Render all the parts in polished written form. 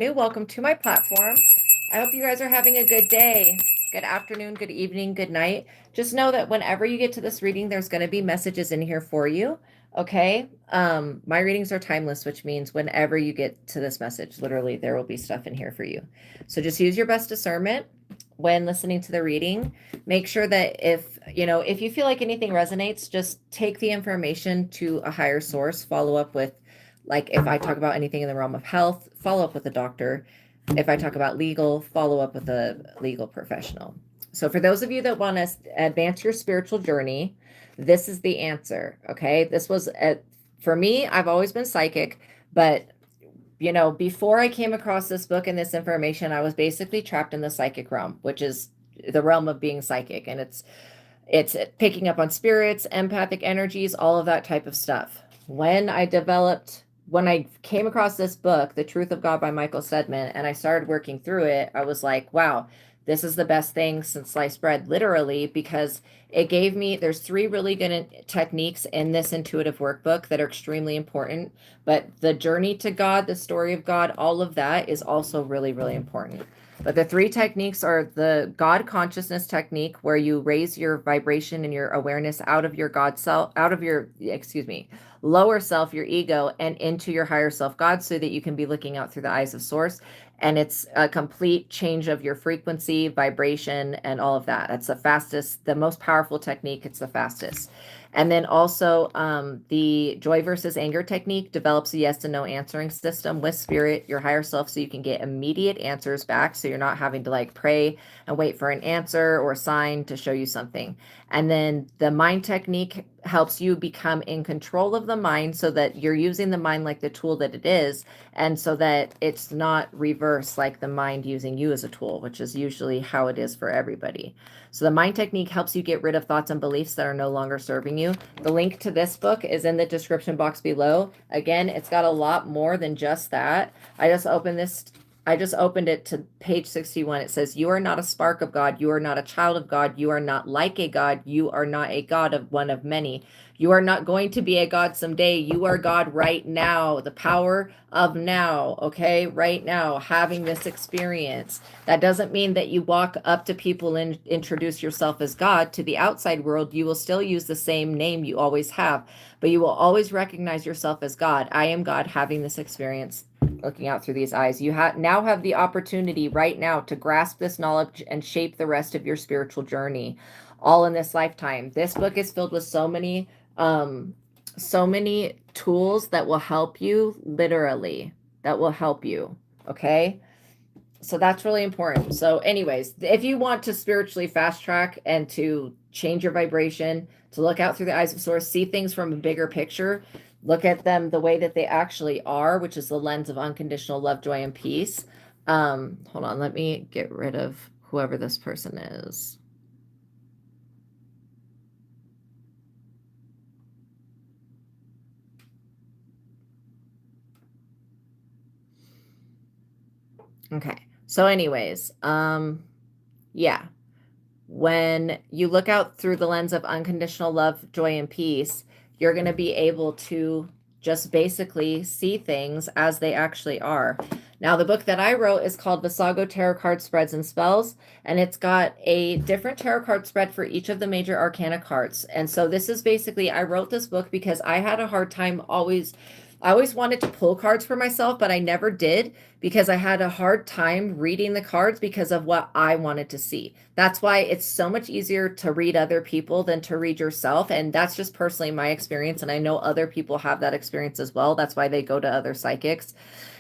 Welcome to my platform. I hope you guys are having a good day, good afternoon, good evening, good night. Just know that whenever you get to this reading, there's going to be messages in here for you. Okay. My readings are timeless, which means whenever you get to this message, literally there will be stuff in here for you. So just use your best discernment when listening to the reading. Make sure that if you feel like anything resonates, just take the information to a higher source, follow up with, like, if I talk about anything in the realm of health, follow up with a doctor. If I talk about legal, follow up with a legal professional. So for those of you that want to advance your spiritual journey, this is the answer. Okay. This was, for me, I've always been psychic, but before I came across this book and this information, I was basically trapped in the psychic realm, which is the realm of being psychic. And it's picking up on spirits, empathic energies, all of that type of stuff. When I came across this book, The Truth of God by Michael STEADMAN, and I started working through it, I was like, wow, this is the best thing since sliced bread, literally, because it gave me, there's 3 really good techniques in this intuitive workbook that are extremely important, but the journey to God, the story of God, all of that is also really, really important. But the 3 techniques are the God consciousness technique, where you raise your vibration and your awareness out of your God self, lower self, your ego, and into your higher self, God, so that you can be looking out through the eyes of source. And it's a complete change of your frequency, vibration, and all of that. That's the fastest, the most powerful technique. It's the fastest. And then also the joy versus anger technique develops a yes and no answering system with spirit, your higher self, so you can get immediate answers back. So you're not having to like pray and wait for an answer or a sign to show you something. And then the mind technique helps you become in control of the mind, so that you're using the mind like the tool that it is, and so that it's not reverse like the mind using you as a tool, which is usually how it is for everybody. So the mind technique helps you get rid of thoughts and beliefs that are no longer serving you. The link to this book is in the description box below. Again, it's got a lot more than just that. I just opened it to page 61. It says, you are not a spark of God. You are not a child of God. You are not like a God. You are not a God of one of many. You are not going to be a God someday. You are God right now. The power of now, okay? Right now, having this experience. That doesn't mean that you walk up to people and introduce yourself as God. To the outside world, you will still use the same name you always have, but you will always recognize yourself as God. I am God having this experience, looking out through these eyes. You now have the opportunity right now to grasp this knowledge and shape the rest of your spiritual journey, all in this lifetime. This book is filled with so many tools that will help you, literally, that will help you. Okay. So that's really important. So anyways, if you want to spiritually fast track and to change your vibration, to look out through the eyes of source, see things from a bigger picture, look at them the way that they actually are, which is the lens of unconditional love, joy, and peace. Hold on, let me get rid of whoever this person is. Okay. So anyways, yeah. When you look out through the lens of unconditional love, joy, and peace, you're going to be able to just basically see things as they actually are. Now, the book that I wrote is called Visago Tarot Card Spreads and Spells, and it's got a different tarot card spread for each of the major arcana cards. And so this is basically, I wrote this book because I had a hard time I always wanted to pull cards for myself, but I never did, because I had a hard time reading the cards because of what I wanted to see. That's why it's so much easier to read other people than to read yourself. And that's just personally my experience. And I know other people have that experience as well. That's why they go to other psychics,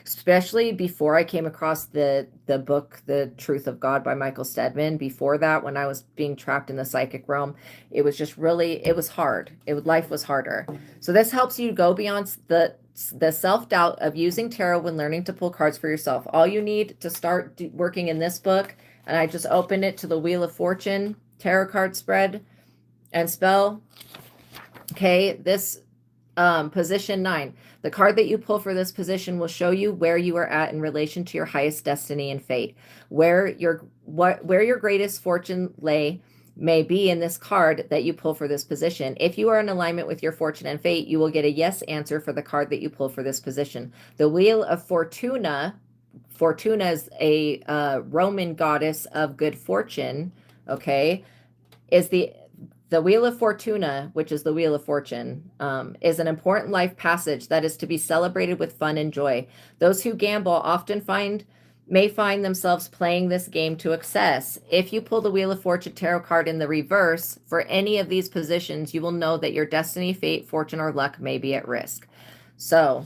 especially before I came across the book, The Truth of God by Michael STEADMAN. Before that, when I was being trapped in the psychic realm, it was just really, it was hard. Life was harder. So this helps you go beyond the self-doubt of using tarot when learning to pull cards for yourself. All you need to start working in this book, and I just opened it to the Wheel of Fortune tarot card spread and spell. Okay, this position 9. The card that you pull for this position will show you where you are at in relation to your highest destiny and fate, where your greatest fortune may be in this card that you pull for this position. If you are in alignment with your fortune and fate, you will get a yes answer for the card that you pull for this position. The Wheel of Fortuna Fortuna is a Roman goddess of good fortune, okay, is the Wheel of Fortuna, which is the Wheel of Fortune, is an important life passage that is to be celebrated with fun and joy. Those who gamble often may find themselves playing this game to excess. If you pull the Wheel of Fortune tarot card in the reverse for any of these positions, you will know that your destiny, fate, fortune, or luck may be at risk. So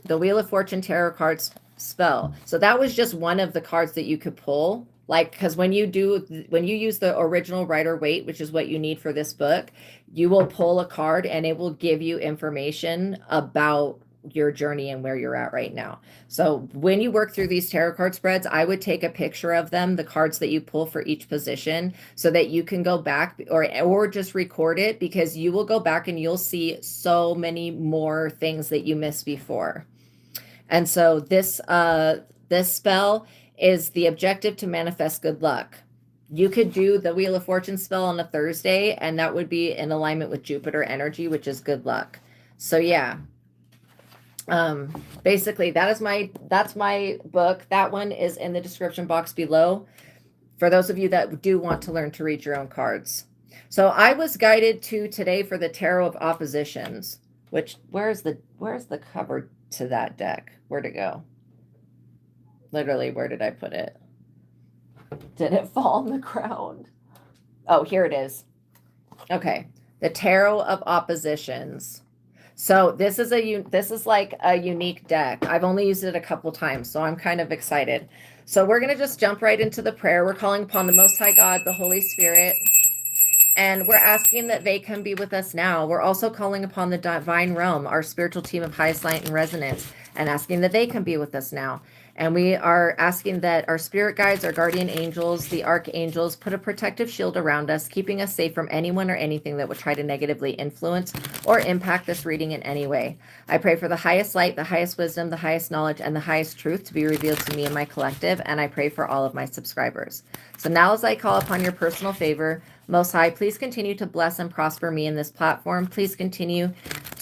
the Wheel of Fortune tarot cards spell. So that was just one of the cards that you could pull. Like, because when you use the original Rider-Waite, which is what you need for this book, you will pull a card and it will give you information about your journey and where you're at right now. So when you work through these tarot card spreads, I would take a picture of them, the cards that you pull for each position, so that you can go back or just record it, because you will go back and you'll see so many more things that you missed before. And so this spell is the objective to manifest good luck. You could do the Wheel of Fortune spell on a Thursday, and that would be in alignment with Jupiter energy, which is good luck. So yeah, basically that's my book. That one is in the description box below for those of you that do want to learn to read your own cards. So I was guided to today for the Tarot of Oppositions, which where's the cover to that deck? Where'd it go? Literally, where did I put it? Did it fall on the ground? Oh, here it is. Okay, the Tarot of Oppositions. So this is like a unique deck. I've only used it a couple times, so I'm kind of excited. So we're going to just jump right into the prayer. We're calling upon the Most High God, the Holy Spirit, and we're asking that they come be with us now. We're also calling upon the divine realm, our spiritual team of highest light and resonance, and asking that they can be with us now. And we are asking that our spirit guides, our guardian angels, the archangels, put a protective shield around us, keeping us safe from anyone or anything that would try to negatively influence or impact this reading in any way. I pray for the highest light, the highest wisdom, the highest knowledge, and the highest truth to be revealed to me and my collective, and I pray for all of my subscribers. So now as I call upon your personal favor, Most High, please continue to bless and prosper me in this platform. Please continue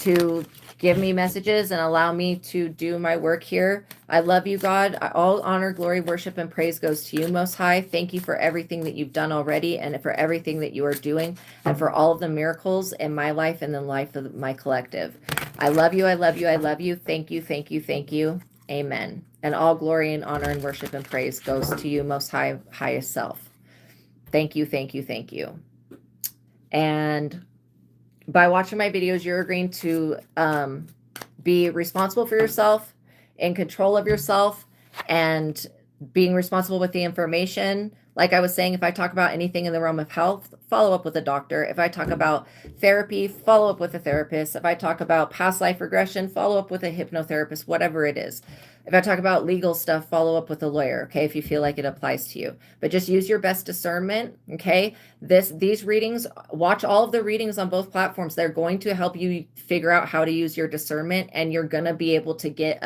to give me messages and allow me to do my work here. I love you, God. All honor, glory, worship, and praise goes to you, Most High. Thank you for everything that you've done already and for everything that you are doing and for all of the miracles in my life and the life of my collective. I love you. I love you. I love you. Thank you. Thank you. Thank you. Amen. And all glory and honor and worship and praise goes to you, Most High, highest self. Thank you. Thank you. Thank you. And by watching my videos, you're agreeing to be responsible for yourself, in control of yourself, and being responsible with the information. Like I was saying, if I talk about anything in the realm of health, follow up with a doctor. If I talk about therapy, follow up with a therapist. If I talk about past life regression, follow up with a hypnotherapist, whatever it is. If I talk about legal stuff, follow up with a lawyer, okay, if you feel like it applies to you. But just use your best discernment, okay? These readings, watch all of the readings on both platforms. They're going to help you figure out how to use your discernment, and you're going to be able to get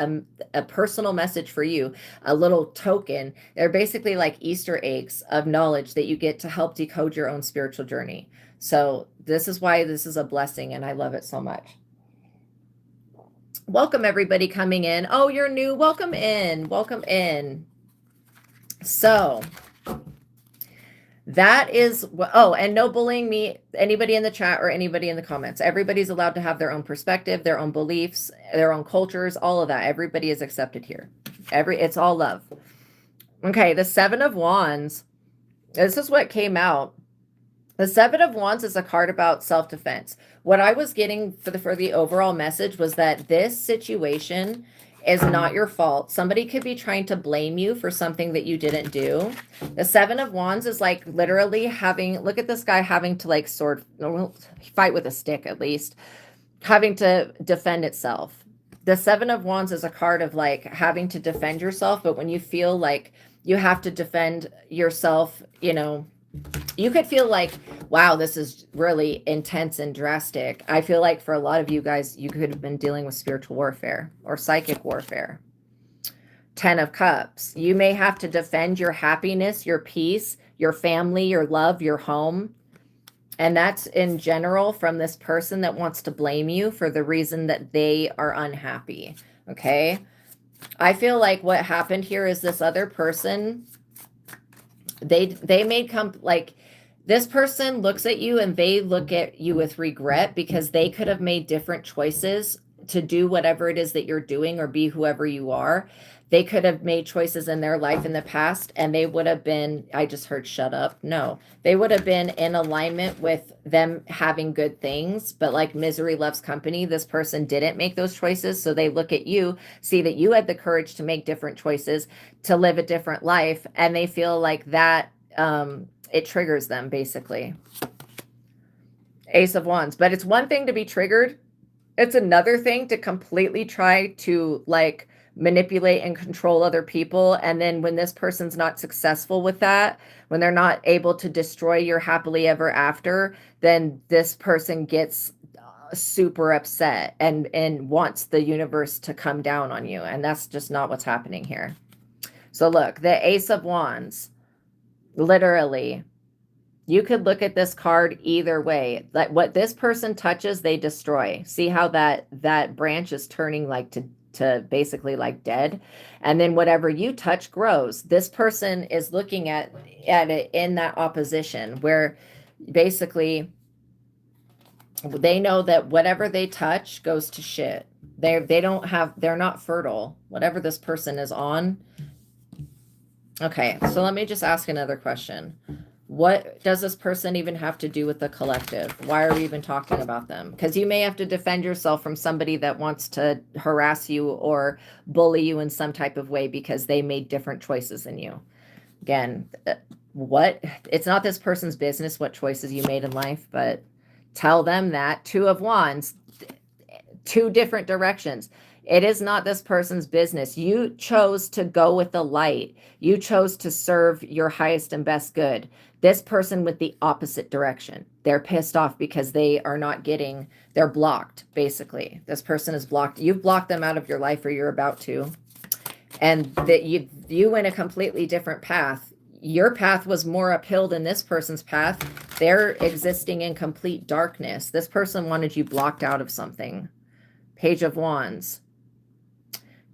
a personal message for you, a little token. They're basically like Easter eggs of knowledge that you get to help decode your own spiritual journey. So this is why this is a blessing, and I love it so much. Welcome everybody coming in. Oh, you're new. Welcome in. Welcome in. So that is, oh, and no bullying me, anybody in the chat or anybody in the comments. Everybody's allowed to have their own perspective, their own beliefs, their own cultures, all of that. Everybody is accepted here. It's all love. Okay, the Seven of Wands. This is what came out. The Seven of Wands is a card about self-defense. What I was getting for the overall message was that this situation is not your fault. Somebody could be trying to blame you for something that you didn't do. The Seven of Wands is like literally having, look at this guy having to like fight with a stick at least, having to defend itself. The Seven of Wands is a card of like having to defend yourself, but when you feel like you have to defend yourself, you know, you could feel like, wow, this is really intense and drastic. I feel like for a lot of you guys, you could have been dealing with spiritual warfare or psychic warfare. 10 of Cups. You may have to defend your happiness, your peace, your family, your love, your home. And that's in general from this person that wants to blame you for the reason that they are unhappy. Okay. I feel like what happened here is this other person, they made like this person looks at you and they look at you with regret because they could have made different choices to do whatever it is that you're doing or be whoever you are. They could have made choices in their life in the past and they would have been, I just heard shut up. No, they would have been in alignment with them having good things. But like misery loves company, this person didn't make those choices. So they look at you, see that you had the courage to make different choices, to live a different life. And they feel like that, it triggers them basically. Ace of Wands. But it's one thing to be triggered. It's another thing to completely try to like manipulate and control other people. And then when this person's not successful with that, when they're not able to destroy your happily ever after, then this person gets super upset and wants the universe to come down on you. And that's just not what's happening here. So look, the Ace of Wands, literally, you could look at this card either way. Like what this person touches, they destroy. See how that branch is turning like to basically like dead. And then whatever you touch grows. This person is looking at it in that opposition where basically they know that whatever they touch goes to shit. They're not fertile. Whatever this person is on. Okay, so let me just ask another question. What does this person even have to do with the collective? Why are we even talking about them? Because you may have to defend yourself from somebody that wants to harass you or bully you in some type of way because they made different choices than you. Again, what? It's not this person's business what choices you made in life, but tell them that. Two of Wands, two different directions. It is not this person's business. You chose to go with the light. You chose to serve your highest and best good. This person with the opposite direction. They're pissed off because they are not getting, they're blocked, basically. This person is blocked. You've blocked them out of your life or you're about to. And that you went a completely different path. Your path was more uphill than this person's path. They're existing in complete darkness. This person wanted you blocked out of something. Page of Wands.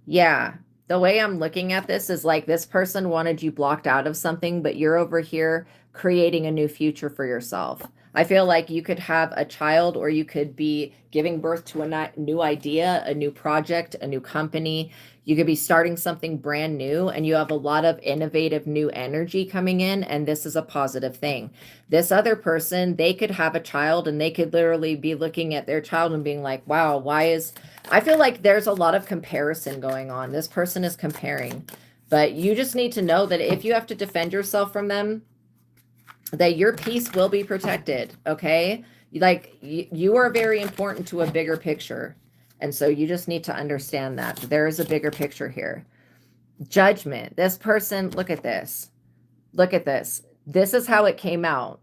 Yeah, the way I'm looking at this is like this person wanted you blocked out of something, but you're over here creating a new future for yourself. I feel like you could have a child or you could be giving birth to a new idea, a new project, a new company. You could be starting something brand new and you have a lot of innovative new energy coming in, and this is a positive thing. This other person, they could have a child and they could literally be looking at their child and being like, wow, I feel like there's a lot of comparison going on. This person is comparing, but you just need to know that if you have to defend yourself from them, that your peace will be protected. Okay. Like you are very important to a bigger picture. And so you just need to understand that there is a bigger picture here. Judgment. This person, look at this. Look at this. This is how it came out.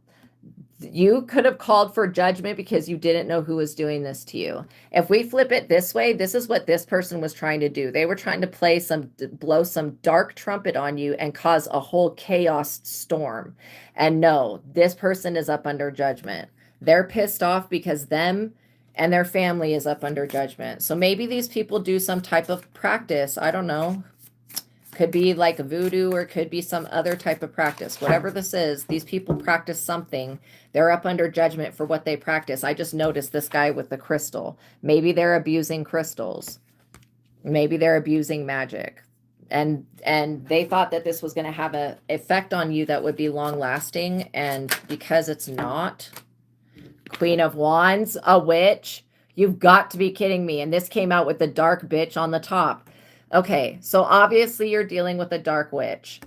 You could have called for judgment because you didn't know who was doing this to you. If we flip it this way, this is what this person was trying to do. They were trying to blow some dark trumpet on you and cause a whole chaos storm. And no, this person is up under judgment. They're pissed off because them and their family is up under judgment. So maybe these people do some type of practice. I don't know. Could be like voodoo or could be some other type of practice. Whatever this is, these people practice something. They're up under judgment for what they practice. I just noticed this guy with the crystal. Maybe they're abusing crystals. Maybe they're abusing magic. And they thought that this was going to have an effect on you that would be long lasting. And because it's not, Queen of Wands, a witch, you've got to be kidding me. And this came out with the dark bitch on the top. Okay, so obviously you're dealing with a dark witch.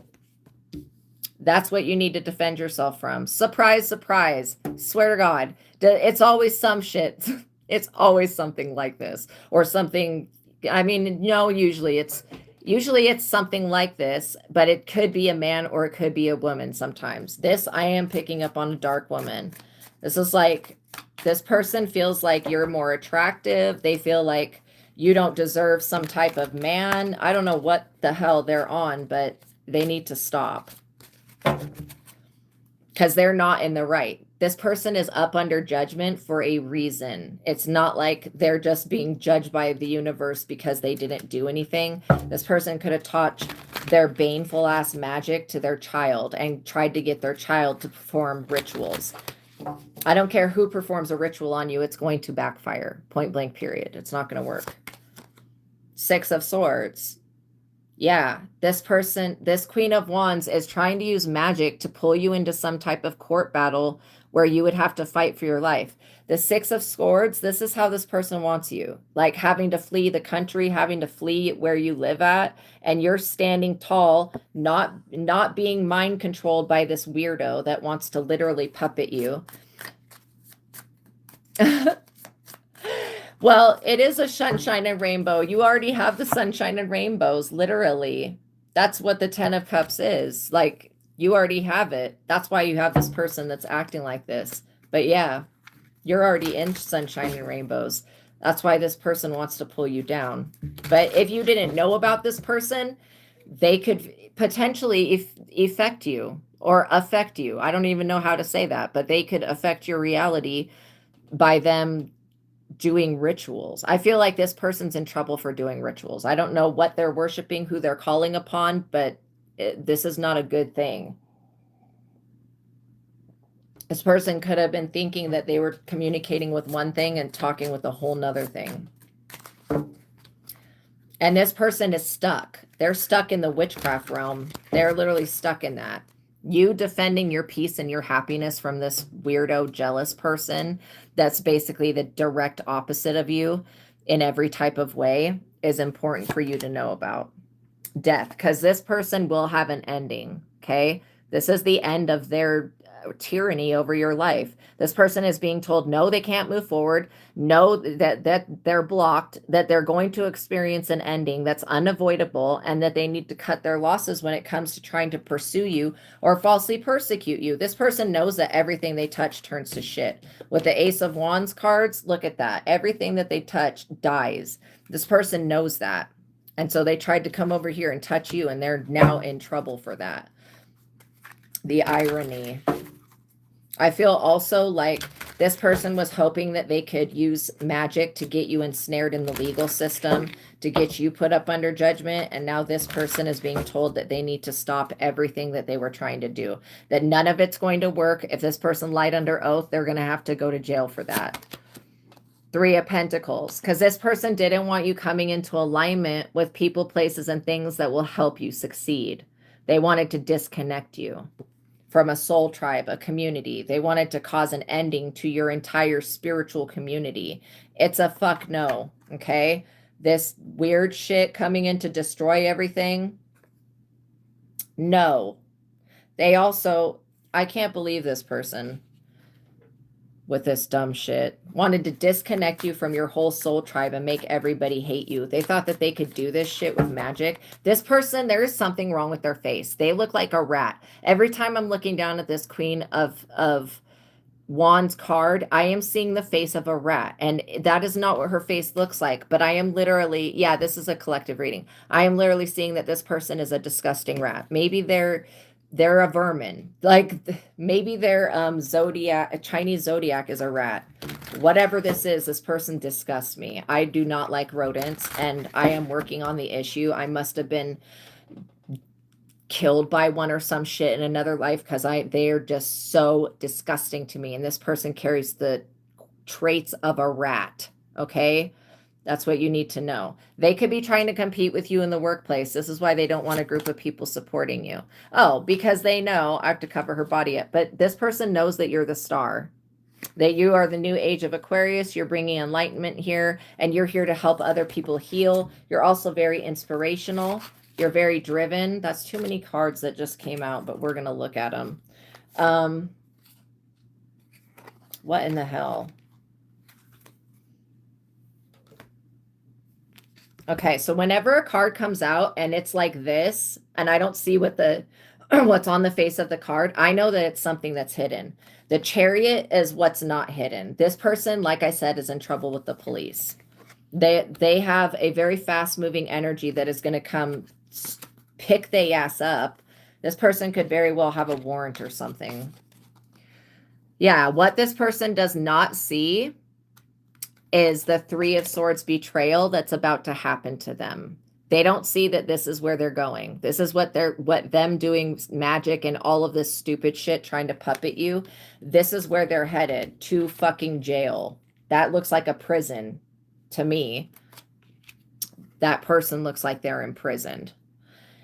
That's what you need to defend yourself from. Surprise, surprise. Swear to God. It's always some shit. It's always something like this. Or something, I mean, no, usually it's something like this, but it could be a man or it could be a woman sometimes. This, I am picking up on a dark woman. This is like, this person feels like you're more attractive. They feel like you don't deserve some type of man. I don't know what the hell they're on, but they need to stop. Because they're not in the right. This person is up under judgment for a reason. It's not like they're just being judged by the universe because they didn't do anything. This person could have taught their baneful ass magic to their child and tried to get their child to perform rituals. I don't care who performs a ritual on you, it's going to backfire. Point blank, period. It's not going to work. Six of Swords. Yeah, this person, this Queen of Wands is trying to use magic to pull you into some type of court battle where you would have to fight for your life. The Six of Swords, this is how this person wants you. Like having to flee the country, having to flee where you live at, and you're standing tall, not being mind controlled by this weirdo that wants to literally puppet you. Well, it is a sunshine and rainbow. You already have the sunshine and rainbows, literally. That's what the 10 of Cups is. Like, you already have it. That's why you have this person that's acting like this. But yeah, you're already in sunshine and rainbows. That's why this person wants to pull you down. But if you didn't know about this person, they could potentially affect you or affect you. I don't even know how to say that, but they could affect your reality by them doing rituals. I feel like this person's in trouble for doing rituals. I don't know what they're worshiping, who they're calling upon, but this is not a good thing. This person could have been thinking that they were communicating with one thing and talking with a whole nother thing. And this person is stuck. They're stuck in the witchcraft realm. They're literally stuck in that. You defending your peace and your happiness from this weirdo, jealous person that's basically the direct opposite of you in every type of way is important for you to know about. Death, because this person will have an ending, okay? This is the end of their tyranny over your life. This person is being told, no, they can't move forward. No, that they're blocked, that they're going to experience an ending that's unavoidable, and that they need to cut their losses when it comes to trying to pursue you or falsely persecute you. This person knows that everything they touch turns to shit. With the Ace of Wands cards, look at that. Everything that they touch dies. This person knows that. And so they tried to come over here and touch you, and they're now in trouble for that. The irony. I feel also like this person was hoping that they could use magic to get you ensnared in the legal system, to get you put up under judgment. And now this person is being told that they need to stop everything that they were trying to do, that none of it's going to work. If this person lied under oath, they're going to have to go to jail for that. Three of Pentacles, because this person didn't want you coming into alignment with people, places, and things that will help you succeed. They wanted to disconnect you from a soul tribe, a community. They wanted to cause an ending to your entire spiritual community. It's a fuck no, okay? This weird shit coming in to destroy everything. No. They also, I can't believe this person with this dumb shit wanted to disconnect you from your whole soul tribe and make everybody hate you. They thought that they could do this shit with magic. This person, there is something wrong with their face. They look like a rat. Every time I'm looking down at this Queen of Wands card, I am seeing the face of a rat, and that is not what her face looks like. But I am literally, yeah, this is a collective reading. I am literally seeing that this person is a disgusting rat. Maybe they're a vermin. Like maybe their zodiac, a Chinese zodiac is a rat. Whatever this is, this person disgusts me. I do not like rodents, and I am working on the issue. I must have been killed by one or some shit in another life, because they are just so disgusting to me. And this person carries the traits of a rat. Okay. That's what you need to know. They could be trying to compete with you in the workplace. This is why they don't want a group of people supporting you. Oh, because they know, I have to cover her body up, but this person knows that you're the star, that you are the new age of Aquarius. You're bringing enlightenment here, and you're here to help other people heal. You're also very inspirational. You're very driven. That's too many cards that just came out, but we're going to look at them. What in the hell? Okay, so whenever a card comes out and it's like this, and I don't see what what's on the face of the card, I know that it's something that's hidden. The Chariot is what's not hidden. This person, like I said, is in trouble with the police. They have a very fast-moving energy that is going to come pick their ass up. This person could very well have a warrant or something. Yeah, what this person does not see is the Three of Swords betrayal that's about to happen to them. They don't see that this is where they're going. This is what them doing magic and all of this stupid shit trying to puppet you. This is where they're headed, to fucking jail. That looks like a prison to me. That person looks like they're imprisoned.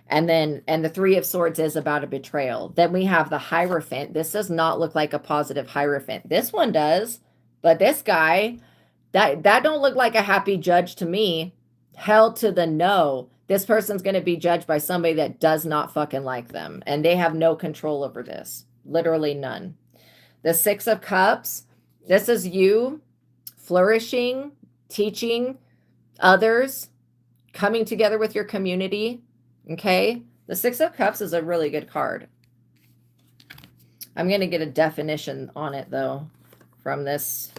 And the Three of Swords is about a betrayal. Then we have the Hierophant. This does not look like a positive Hierophant. This one does, but this guy, that don't look like a happy judge to me. Hell to the no. This person's going to be judged by somebody that does not fucking like them, and they have no control over this. Literally none. The Six of Cups, this is you flourishing, teaching others, coming together with your community. Okay? The Six of Cups is a really good card. I'm going to get a definition on it, though, from this.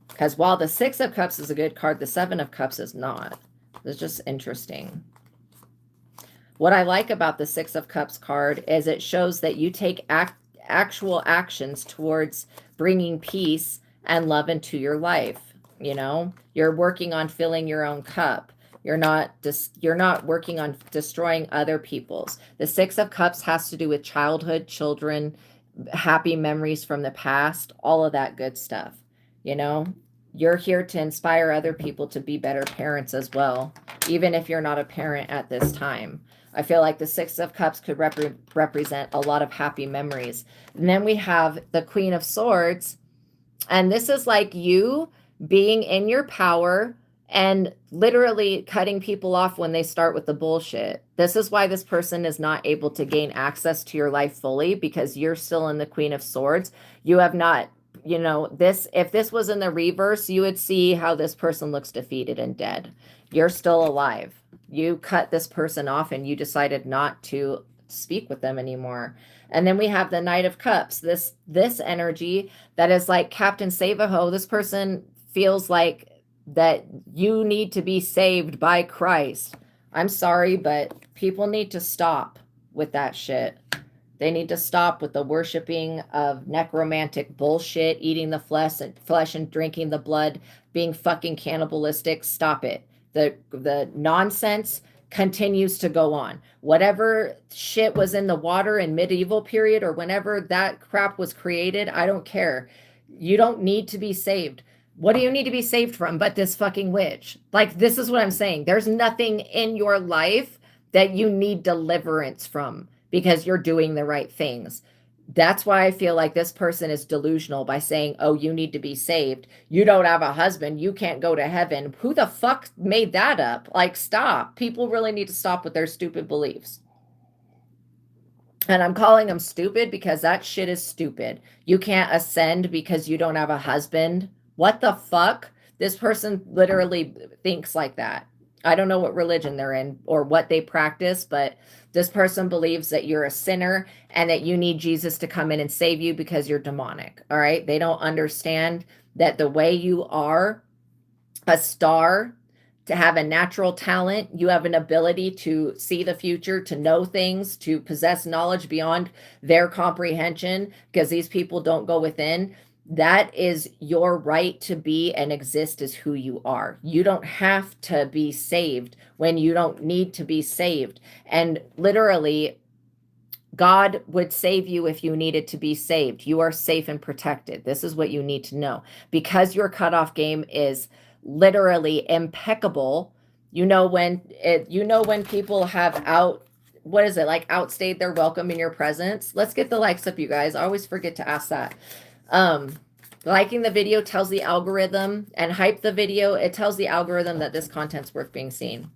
Because while the Six of Cups is a good card, the Seven of Cups is not. It's just interesting. What I like about the Six of Cups card is it shows that you take actual actions towards bringing peace and love into your life. You know, you're working on filling your own cup. You're not working on destroying other people's. The Six of Cups has to do with childhood, children, happy memories from the past, all of that good stuff. You know, you're here to inspire other people to be better parents as well, even if you're not a parent at this time. I feel like the Six of Cups could represent a lot of happy memories. And then we have the Queen of Swords, and this is like you being in your power and literally cutting people off when they start with the bullshit. This is why this person is not able to gain access to your life fully, because you're still in the Queen of Swords. You have not, you know, this, if this was in the reverse, you would see how this person looks defeated and dead. You're still alive. You cut this person off and you decided not to speak with them anymore. And then we have the Knight of Cups, this energy that is like Captain Save-A-Ho. This person feels like that you need to be saved by Christ. I'm sorry, but people need to stop with that shit. They need to stop with the worshiping of necromantic bullshit, eating the flesh and drinking the blood, being fucking cannibalistic. Stop it. The nonsense continues to go on. Whatever shit was in the water in medieval period or whenever that crap was created, I don't care. You don't need to be saved. What do you need to be saved from but this fucking witch? Like, this is what I'm saying. There's nothing in your life that you need deliverance from because you're doing the right things. That's why I feel like this person is delusional by saying, oh, you need to be saved. You don't have a husband. You can't go to heaven. Who the fuck made that up? Like, stop. People really need to stop with their stupid beliefs. And I'm calling them stupid because that shit is stupid. You can't ascend because you don't have a husband. What the fuck? This person literally thinks like that. I don't know what religion they're in or what they practice, but this person believes that you're a sinner and that you need Jesus to come in and save you because you're demonic. All right. They don't understand that the way you are a star, to have a natural talent, you have an ability to see the future, to know things, to possess knowledge beyond their comprehension, because these people don't go within. That is your right to be and exist as who you are. You don't have to be saved when you don't need to be saved. And literally, God would save you if you needed to be saved. You are safe and protected. This is what you need to know. Because your cutoff game is literally impeccable. You know when people have outstayed their welcome in your presence. Let's get the likes up, you guys. I always forget to ask that. Liking the video tells the algorithm, and hype the video, it tells the algorithm that this content's worth being seen.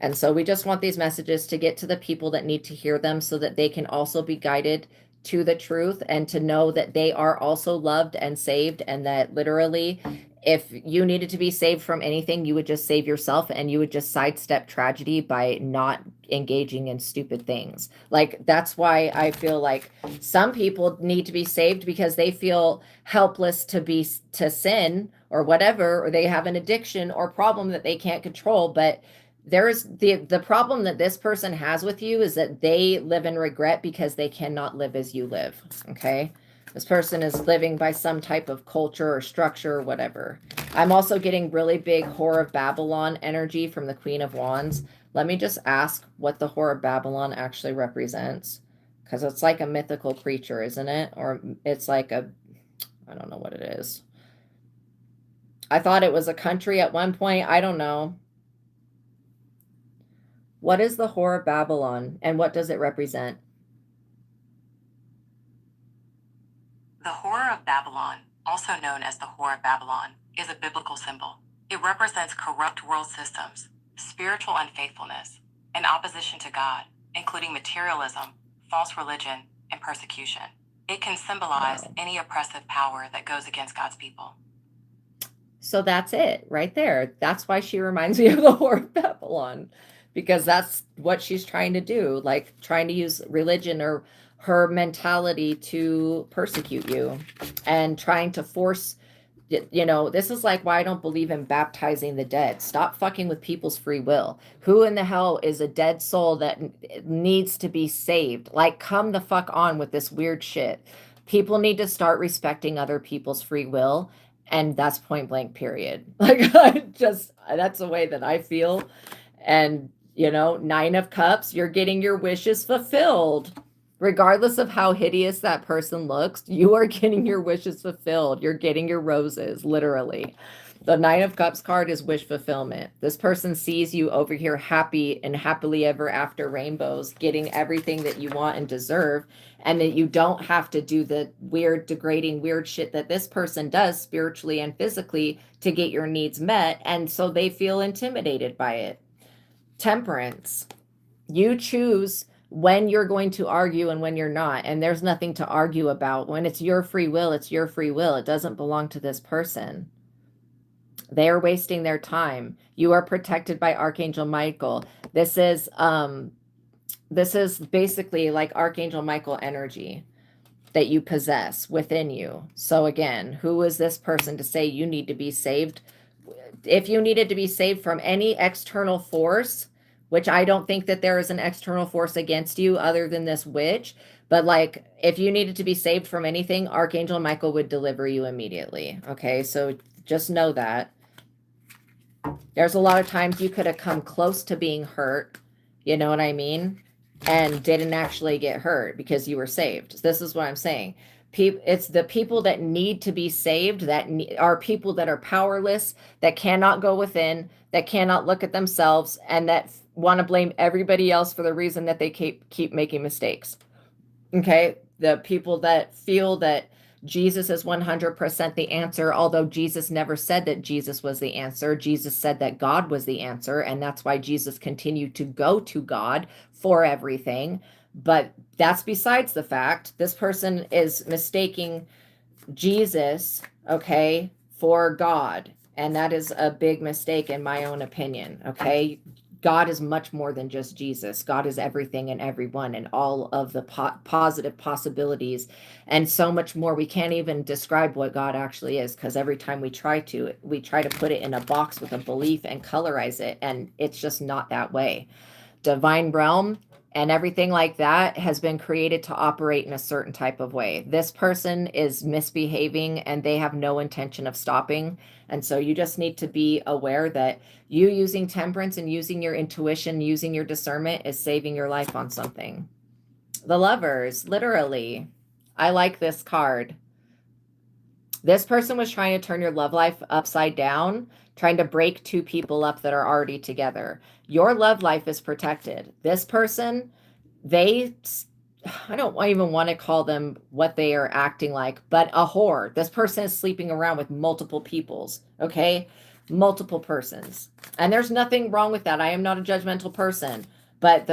And so we just want these messages to get to the people that need to hear them so that they can also be guided to the truth and to know that they are also loved and saved, and that literally, if you needed to be saved from anything, you would just save yourself, and you would just sidestep tragedy by not engaging in stupid things. Like, that's why I feel like some people need to be saved because they feel helpless to sin or whatever, or they have an addiction or problem that they can't control. But there's the problem that this person has with you is that they live in regret because they cannot live as you live. Okay. This person is living by some type of culture or structure or whatever. I'm also getting really big Whore of Babylon energy from the Queen of Wands. Let me just ask what the Whore of Babylon actually represents. Because it's like a mythical creature, isn't it? Or it's like a, I don't know what it is. I thought it was a country at one point. I don't know. What is the Whore of Babylon and what does it represent? The Whore of Babylon, also known as the Whore of Babylon, is a biblical symbol. It represents corrupt world systems, spiritual unfaithfulness, and opposition to God, including materialism, false religion, and persecution. It can symbolize any oppressive power that goes against God's people. So that's it right there. That's why she reminds me of the Whore of Babylon, because that's what she's trying to do, like trying to use religion or her mentality to persecute you and trying to force, you know, this is like why I don't believe in baptizing the dead. Stop fucking with people's free will. Who in the hell is a dead soul that needs to be saved? Like, come the fuck on with this weird shit. People need to start respecting other people's free will. And that's point blank, period. Like, that's the way that I feel. And, you know, 9 of Cups, you're getting your wishes fulfilled. Regardless of how hideous that person looks, you are getting your wishes fulfilled. You're getting your roses, literally. The 9 of Cups card is wish fulfillment. This person sees you over here happy and happily ever after rainbows, getting everything that you want and deserve, and that you don't have to do the weird, degrading, weird shit that this person does spiritually and physically to get your needs met, and so they feel intimidated by it. Temperance. You choose when you're going to argue and when you're not, and there's nothing to argue about. When it's your free will, it's your free will. It doesn't belong to this person. They are wasting their time. You are protected by Archangel Michael. This is basically like Archangel Michael energy that you possess within you. So again, who is this person to say you need to be saved? If you needed to be saved from any external force, which I don't think that there is an external force against you other than this witch, but like if you needed to be saved from anything, Archangel Michael would deliver you immediately. Okay, so just know that. There's a lot of times you could have come close to being hurt, you know what I mean, and didn't actually get hurt because you were saved. This is what I'm saying. It's the people that need to be saved that are people that are powerless, that cannot go within, that cannot look at themselves, and that want to blame everybody else for the reason that they keep making mistakes. Okay, the people that feel that Jesus is 100% the answer, although Jesus never said that Jesus was the answer. Jesus said that God was the answer, and that's why Jesus continued to go to God for everything. But that's besides the fact. This person is mistaking Jesus, okay, for God. And that is a big mistake in my own opinion, okay? God is much more than just Jesus. God is everything and everyone and all of the positive possibilities and so much more. We can't even describe what God actually is because every time we try to put it in a box with a belief and colorize it, and it's just not that way. Divine realm and everything like that has been created to operate in a certain type of way. This person is misbehaving and they have no intention of stopping. And so you just need to be aware that you using temperance and using your intuition, using your discernment is saving your life on something. The Lovers, literally. I like this card. This person was trying to turn your love life upside down, trying to break 2 people up that are already together. Your love life is protected. This person, I don't even want to call them what they are acting like, but a whore. This person is sleeping around with multiple peoples, okay? Multiple persons. And there's nothing wrong with that. I am not a judgmental person. But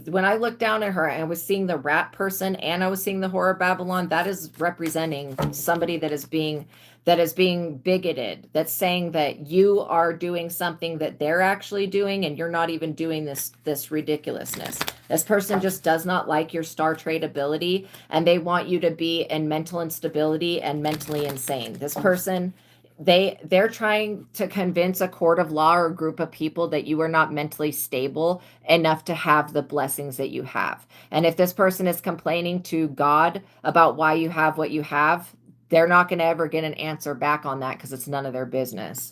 when I looked down at her and I was seeing the rat person and I was seeing the Whore of Babylon, that is representing somebody that is being bigoted, that's saying that you are doing something that they're actually doing and you're not even doing this ridiculousness. This person just does not like your star trade ability and they want you to be in mental instability and mentally insane. This person they're trying to convince a court of law or a group of people that you are not mentally stable enough to have the blessings that you have. And if this person is complaining to God about why you have what you have, they're not going to ever get an answer back on that because it's none of their business.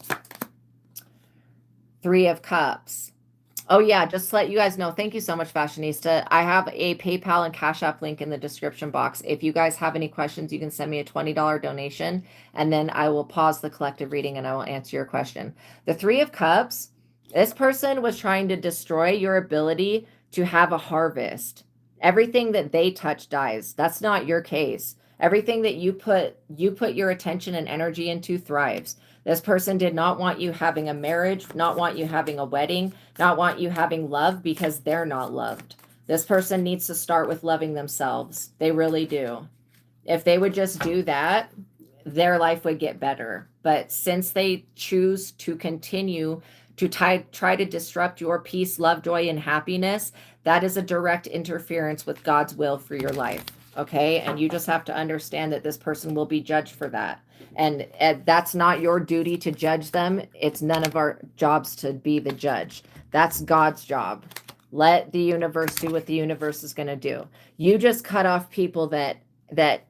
3 of Cups. Oh yeah, just to let you guys know, thank you so much, Fashionista. I have a PayPal and Cash App link in the description box. If you guys have any questions, you can send me a $20 donation, and then I will pause the collective reading and I will answer your question. The 3 of Cups, this person was trying to destroy your ability to have a harvest. Everything that they touch dies. That's not your case. Everything that you put your attention and energy into thrives. This person did not want you having a marriage, not want you having a wedding, not want you having love because they're not loved. This person needs to start with loving themselves. They really do. If they would just do that, their life would get better. But since they choose to continue to try to disrupt your peace, love, joy, and happiness, that is a direct interference with God's will for your life. Okay? And you just have to understand that this person will be judged for that. And that's not your duty to judge them. It's none of our jobs to be the judge. That's God's job. Let the universe do what the universe is going to do. You just cut off people that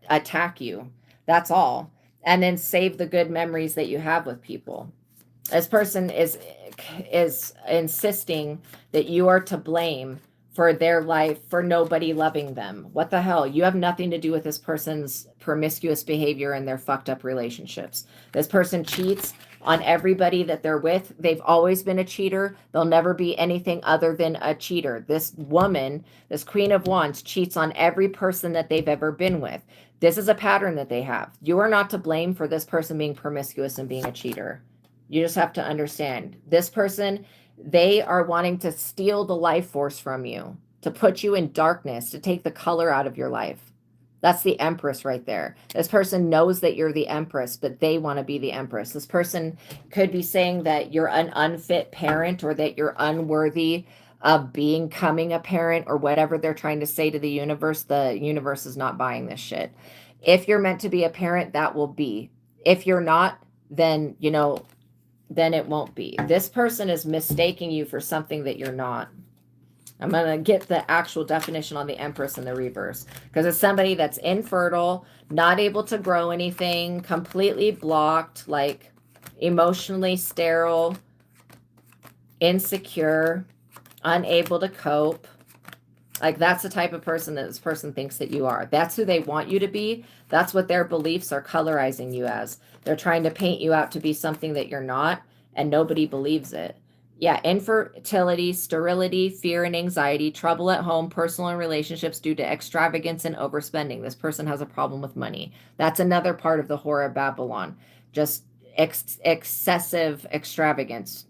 attack you. That's all. And then save the good memories that you have with people. This person is insisting that you are to blame for their life, for nobody loving them. What the hell? You have nothing to do with this person's promiscuous behavior and their fucked up relationships. This person cheats on everybody that they're with. They've always been a cheater. They'll never be anything other than a cheater. This woman, this Queen of Wands, cheats on every person that they've ever been with. This is a pattern that they have. You are not to blame for this person being promiscuous and being a cheater. You just have to understand. This person, they are wanting to steal the life force from you, to put you in darkness, to take the color out of your life. That's the Empress right there. This person knows that you're the Empress, but they want to be the Empress. This person could be saying that you're an unfit parent or that you're unworthy of becoming a parent or whatever they're trying to say to the universe. The universe is not buying this shit. If you're meant to be a parent, that will be. If you're not, then, then it won't be. This person is mistaking you for something that you're not. I'm going to get the actual definition on the Empress in the reverse, because it's somebody that's infertile, not able to grow anything, completely blocked, like emotionally sterile, insecure, unable to cope. Like, that's the type of person that this person thinks that you are. That's who they want you to be. That's what their beliefs are colorizing you as. They're trying to paint you out to be something that you're not, and nobody believes it. Yeah, infertility, sterility, fear and anxiety, trouble at home, personal and relationships due to extravagance and overspending. This person has a problem with money. That's another part of the Whore of Babylon. Just excessive extravagance.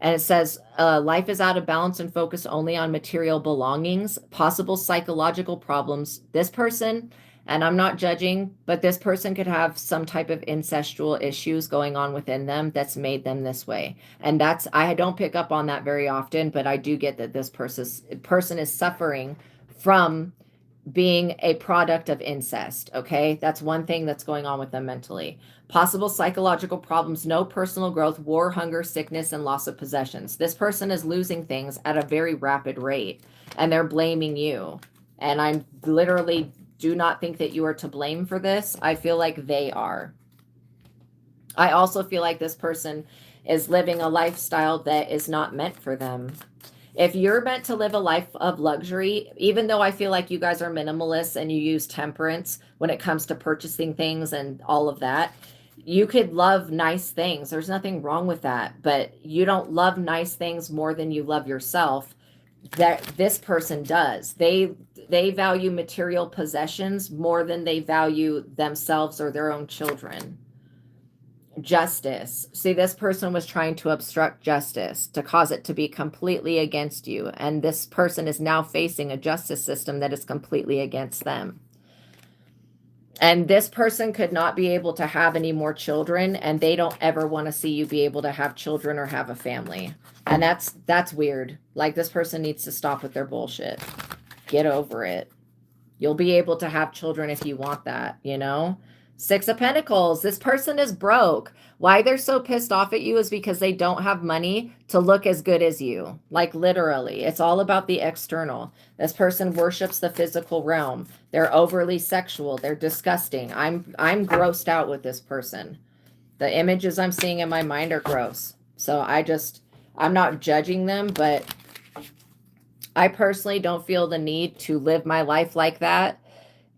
And it says, life is out of balance and focused only on material belongings, possible psychological problems. This person, and I'm not judging, but this person could have some type of incestual issues going on within them that's made them this way. And that's, I don't pick up on that very often, but I do get that this person is suffering from being a product of incest. Okay. That's one thing that's going on with them mentally. Possible psychological problems, no personal growth, war, hunger, sickness, and loss of possessions. This person is losing things at a very rapid rate, and they're blaming you. And I literally do not think that you are to blame for this. I feel like they are. I also feel like this person is living a lifestyle that is not meant for them. If you're meant to live a life of luxury, even though I feel like you guys are minimalists and you use temperance when it comes to purchasing things and all of that, you could love nice things. There's nothing wrong with that, but you don't love nice things more than you love yourself. That this person does. They value material possessions more than they value themselves or their own children. Justice. See, this person was trying to obstruct justice, to cause it to be completely against you. And this person is now facing a justice system that is completely against them. And this person could not be able to have any more children, and they don't ever want to see you be able to have children or have a family. And that's weird. Like, this person needs to stop with their bullshit. Get over it. You'll be able to have children if you want that, Six of Pentacles. This person is broke. Why they're so pissed off at you is because they don't have money to look as good as you. Like literally. It's all about the external. This person worships the physical realm. They're overly sexual. They're disgusting. I'm grossed out with this person. The images I'm seeing in my mind are gross. So I'm not judging them, but I personally don't feel the need to live my life like that.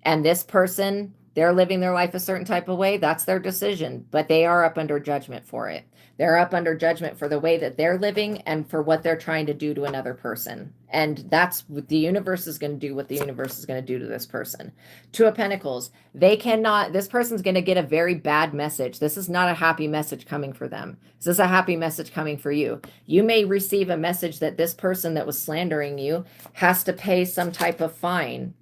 And this person, they're living their life a certain type of way. That's their decision, but they are up under judgment for it. They're up under judgment for the way that they're living and for what they're trying to do to another person. And that's what the universe is going to do, what the universe is going to do to this person. Two of Pentacles. This person's going to get a very bad message. This is not a happy message coming for them. This is a happy message coming for you. You may receive a message that this person that was slandering you has to pay some type of fine.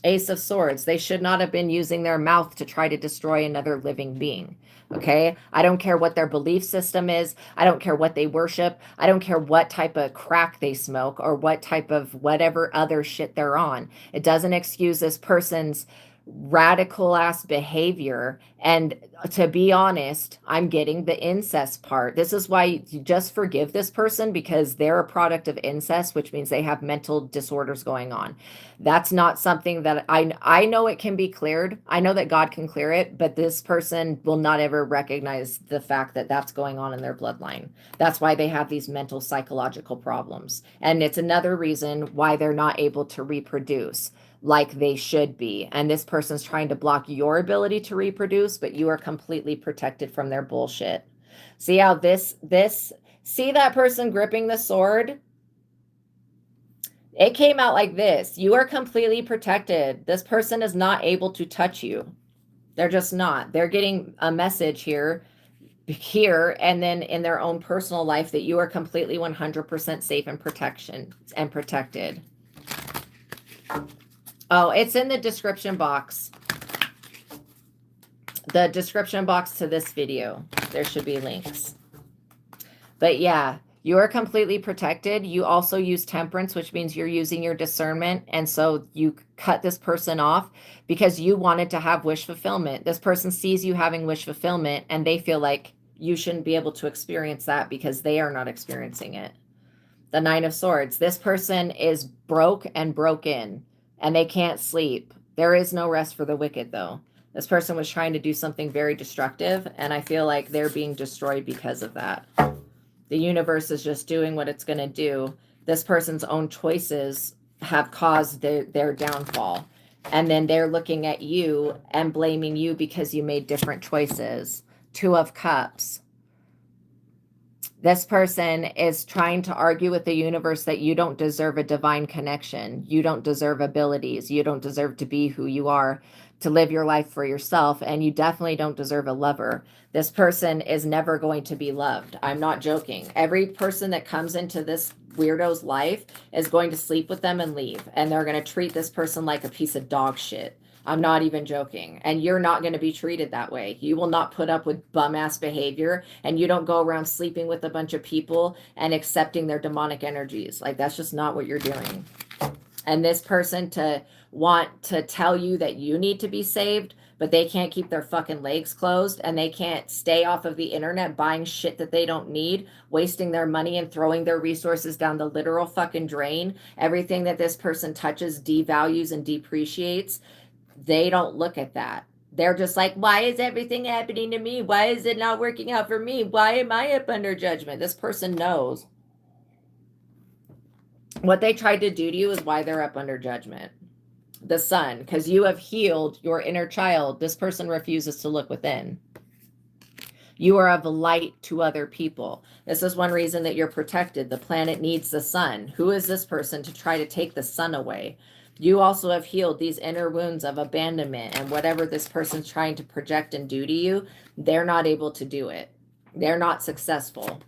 Ace of Swords. They should not have been using their mouth to try to destroy another living being. Okay? I don't care what their belief system is. I don't care what they worship. I don't care what type of crack they smoke or what type of whatever other shit they're on. It doesn't excuse this person's radical ass behavior. And to be honest, I'm getting the incest part. This is why you just forgive this person, because they're a product of incest, which means they have mental disorders going on. That's not something that I know it can be cleared. I know that God can clear it, but this person will not ever recognize the fact that that's going on in their bloodline. That's why they have these mental psychological problems. And it's another reason why they're not able to reproduce like they should be. And this person's trying to block your ability to reproduce, but you are completely protected from their bullshit. See how see that person gripping the sword? It came out like this. You are completely protected. This person is not able to touch you. They're just not. They're getting a message here, and then in their own personal life that you are completely 100% safe and protected. Oh, it's in the description box. The description box to this video. There should be links. But yeah, you are completely protected. You also use temperance, which means you're using your discernment. And so you cut this person off because you wanted to have wish fulfillment. This person sees you having wish fulfillment and they feel like you shouldn't be able to experience that because they are not experiencing it. The Nine of Swords. This person is broke and broken and they can't sleep. There is no rest for the wicked, though. This person was trying to do something very destructive, and I feel like they're being destroyed because of that. The universe is just doing what it's going to do. This person's own choices have caused their downfall. And then they're looking at you and blaming you because you made different choices. Two of Cups. This person is trying to argue with the universe that you don't deserve a divine connection. You don't deserve abilities. You don't deserve to be who you are, to live your life for yourself. And you definitely don't deserve a lover. This person is never going to be loved. I'm not joking. Every person that comes into this weirdo's life is going to sleep with them and leave. And they're going to treat this person like a piece of dog shit. I'm not even joking. And you're not going to be treated that way. You will not put up with bum-ass behavior, and you don't go around sleeping with a bunch of people and accepting their demonic energies. Like, that's just not what you're doing. And this person to want to tell you that you need to be saved, but they can't keep their fucking legs closed, and they can't stay off of the internet buying shit that they don't need, wasting their money and throwing their resources down the literal fucking drain. Everything that this person touches devalues and depreciates. They don't look at that. They're just like, why is everything happening to me? Why is it not working out for me? Why am I up under judgment? This person knows. What they tried to do to you is why they're up under judgment. The Sun, because you have healed your inner child. This person refuses to look within. You are of light to other people. This is one reason that you're protected. The planet needs the sun. Who is this person to try to take the sun away? You also have healed these inner wounds of abandonment, and whatever this person's trying to project and do to you, they're not able to do it. They're not successful.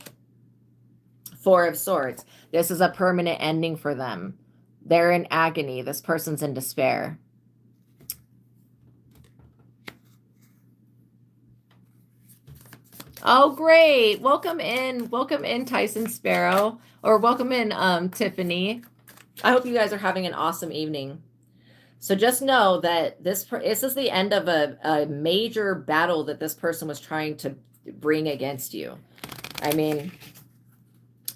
Four of Swords. This is a permanent ending for them. They're in agony. This person's in despair. Oh, great. Welcome in. Welcome in, Tyson Sparrow. Or welcome in, Tiffany. I hope you guys are having an awesome evening. So just know that this is the end of a major battle that this person was trying to bring against you. I mean,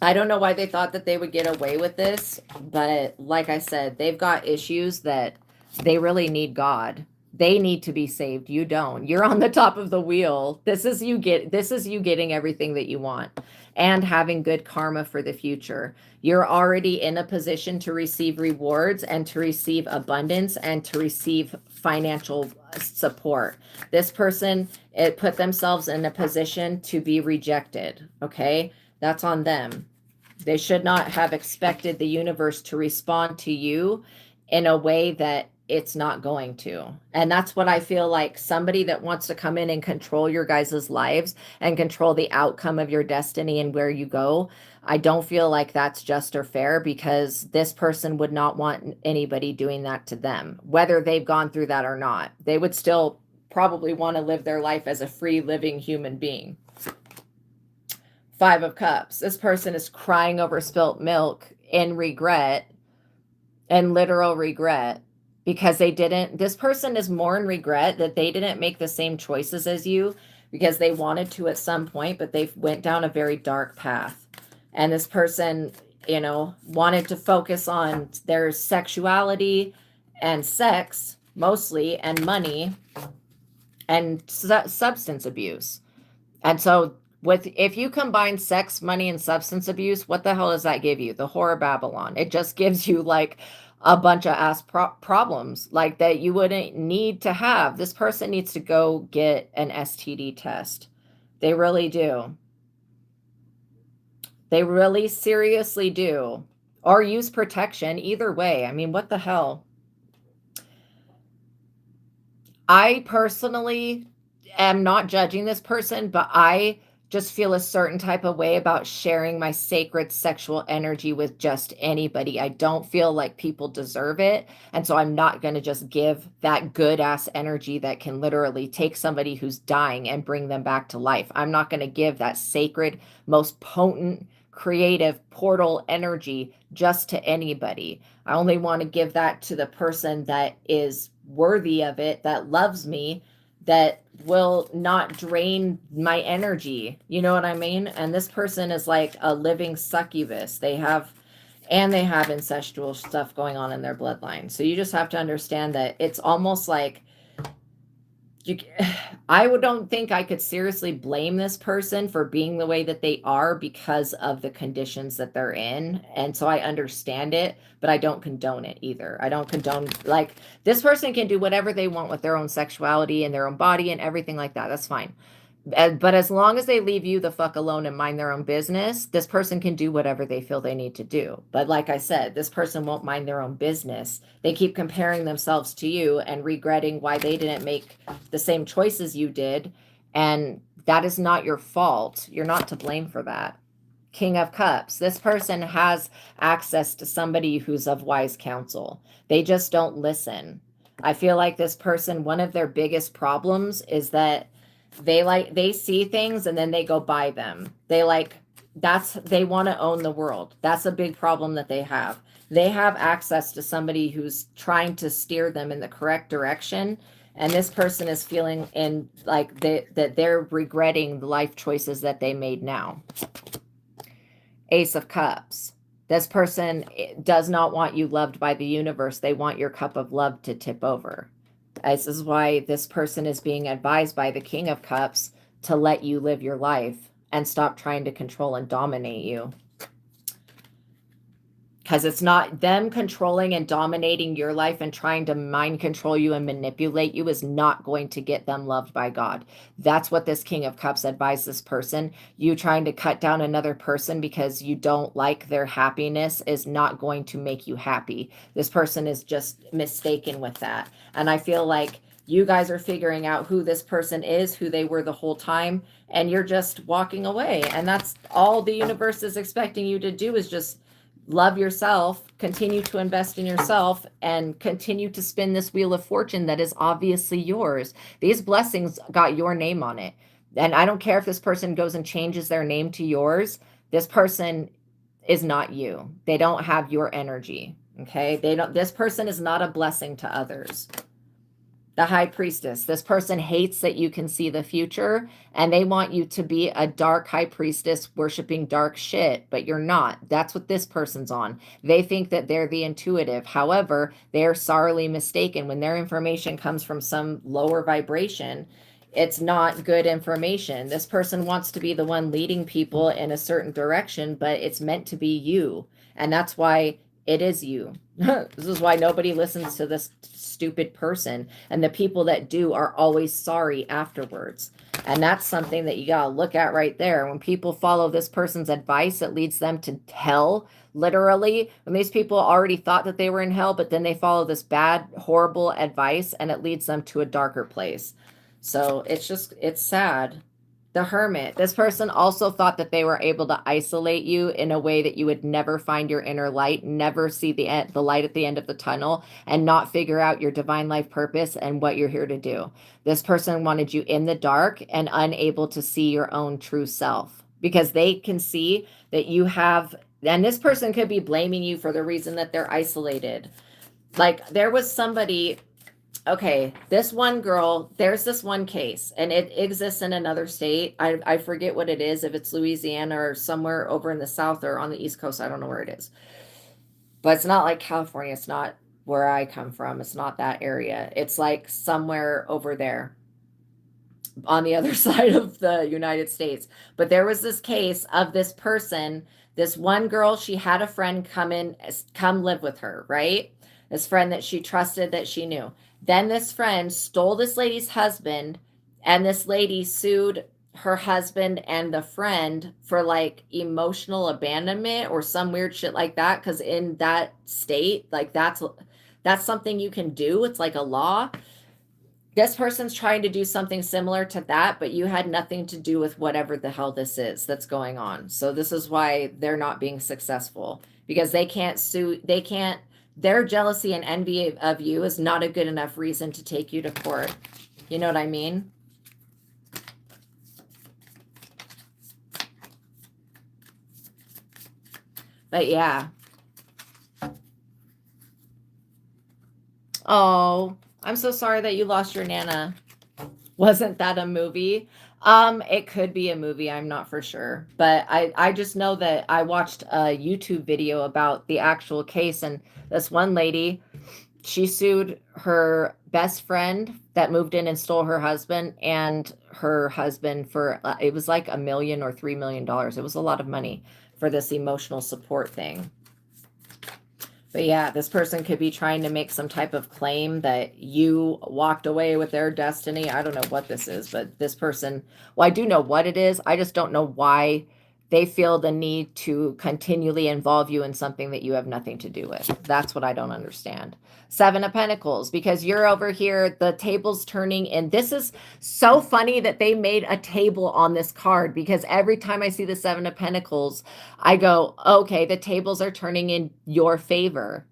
I don't know why they thought that they would get away with this, but like I said, they've got issues that they really need God. They need to be saved. You don't. You're on the top of the wheel. This is you getting everything that you want and having good karma for the future. You're already in a position to receive rewards and to receive abundance and to receive financial support. This person, it put themselves in a position to be rejected, okay? That's on them. They should not have expected the universe to respond to you in a way that it's not going to. And that's what I feel like, somebody that wants to come in and control your guys' lives and control the outcome of your destiny and where you go. I don't feel like that's just or fair, because this person would not want anybody doing that to them, whether they've gone through that or not. They would still probably want to live their life as a free living human being. 5 of Cups. This person is crying over spilt milk in regret and literal regret, because this person is more in regret that they didn't make the same choices as you, because they wanted to at some point, but they went down a very dark path. And this person, wanted to focus on their sexuality and sex mostly, and money and substance abuse. And so if you combine sex, money, and substance abuse, what the hell does that give you? The Whore of Babylon. It just gives you like a bunch of ass problems like that you wouldn't need to have. This person needs to go get an STD test. They really do. They really seriously do. Or use protection. Either way. I mean, what the hell? I personally am not judging this person, but I just feel a certain type of way about sharing my sacred sexual energy with just anybody. I don't feel like people deserve it. And so I'm not going to just give that good ass energy that can literally take somebody who's dying and bring them back to life. I'm not going to give that sacred, most potent, creative portal energy just to anybody. I only want to give that to the person that is worthy of it, that loves me, that will not drain my energy. You know what I mean? And this person is like a living succubus. They have incestual stuff going on in their bloodline. So you just have to understand that it's almost like I don't think I could seriously blame this person for being the way that they are because of the conditions that they're in. And so I understand it, but I don't condone it either. I don't condone, like, this person can do whatever they want with their own sexuality and their own body and everything like that. That's fine. But as long as they leave you the fuck alone and mind their own business, this person can do whatever they feel they need to do. But like I said, this person won't mind their own business. They keep comparing themselves to you and regretting why they didn't make the same choices you did. And that is not your fault. You're not to blame for that. King of Cups. This person has access to somebody who's of wise counsel. They just don't listen. I feel like this person, one of their biggest problems is that they see things and then they go buy them. They want to own the world. That's a big problem that they have. They have access to somebody who's trying to steer them in the correct direction. And this person is feeling that they're regretting the life choices that they made now. Ace of Cups. This person does not want you loved by the universe. They want your cup of love to tip over. This is why this person is being advised by the King of Cups to let you live your life and stop trying to control and dominate you. Because it's not them controlling and dominating your life and trying to mind control you and manipulate you is not going to get them loved by God. That's what this King of Cups advised this person. You trying to cut down another person because you don't like their happiness is not going to make you happy. This person is just mistaken with that. And I feel like you guys are figuring out who this person is, who they were the whole time, and you're just walking away. And that's all the universe is expecting you to do, is just love yourself, continue to invest in yourself, and continue to spin this wheel of fortune that is obviously yours. These blessings got your name on it. And I don't care if this person goes and changes their name to yours. This person is not you. They don't have your energy. Okay. This person is not a blessing to others. The high priestess. This person hates that you can see the future, and they want you to be a dark high priestess worshiping dark shit, but you're not. That's what this person's on. They think that they're the intuitive. However, they're sorely mistaken. When their information comes from some lower vibration, it's not good information. This person wants to be the one leading people in a certain direction, but it's meant to be you. And that's why it is you. This is why nobody listens to this stupid person. And the people that do are always sorry afterwards. And that's something that you got to look at right there. When people follow this person's advice, it leads them to hell, literally. When these people already thought that they were in hell, but then they follow this bad, horrible advice, and it leads them to a darker place. So it's sad. The hermit. This person also thought that they were able to isolate you in a way that you would never find your inner light, never see the light at the end of the tunnel, and not figure out your divine life purpose and what you're here to do. This person wanted you in the dark and unable to see your own true self, because they can see that you have, and this person could be blaming you for the reason that they're isolated. Like there was somebody. Okay, this one girl, there's this one case, and it exists in another state. I forget what it is, if it's Louisiana or somewhere over in the South or on the East Coast. I don't know where it is. But it's not like California. It's not where I come from. It's not that area. It's like somewhere over there on the other side of the United States. But there was this case of this person, this one girl, she had a friend come live with her, right? This friend that she trusted, that she knew. Then this friend stole this lady's husband, and this lady sued her husband and the friend for like emotional abandonment or some weird shit like that. Because in that state, like that's something you can do. It's like a law. This person's trying to do something similar to that, but you had nothing to do with whatever the hell this is that's going on. So this is why they're not being successful, because they can't sue. Their jealousy and envy of you is not a good enough reason to take you to court. You know what I mean? But yeah. Oh, I'm so sorry that you lost your Nana. Wasn't that a movie? It could be a movie. I'm not for sure. But I just know that I watched a YouTube video about the actual case, and this one lady, she sued her best friend that moved in and stole her husband and her husband for, it was like $1 million or $3 million. It was a lot of money for this emotional support thing. But yeah, this person could be trying to make some type of claim that you walked away with their destiny. I don't know what this is, but this person, well, I do know what it is. I just don't know why they feel the need to continually involve you in something that you have nothing to do with. That's what I don't understand. 7 of Pentacles, because you're over here, the table's turning, and this is so funny that they made a table on this card, because every time I see the 7 of Pentacles, I go, okay, the tables are turning in your favor.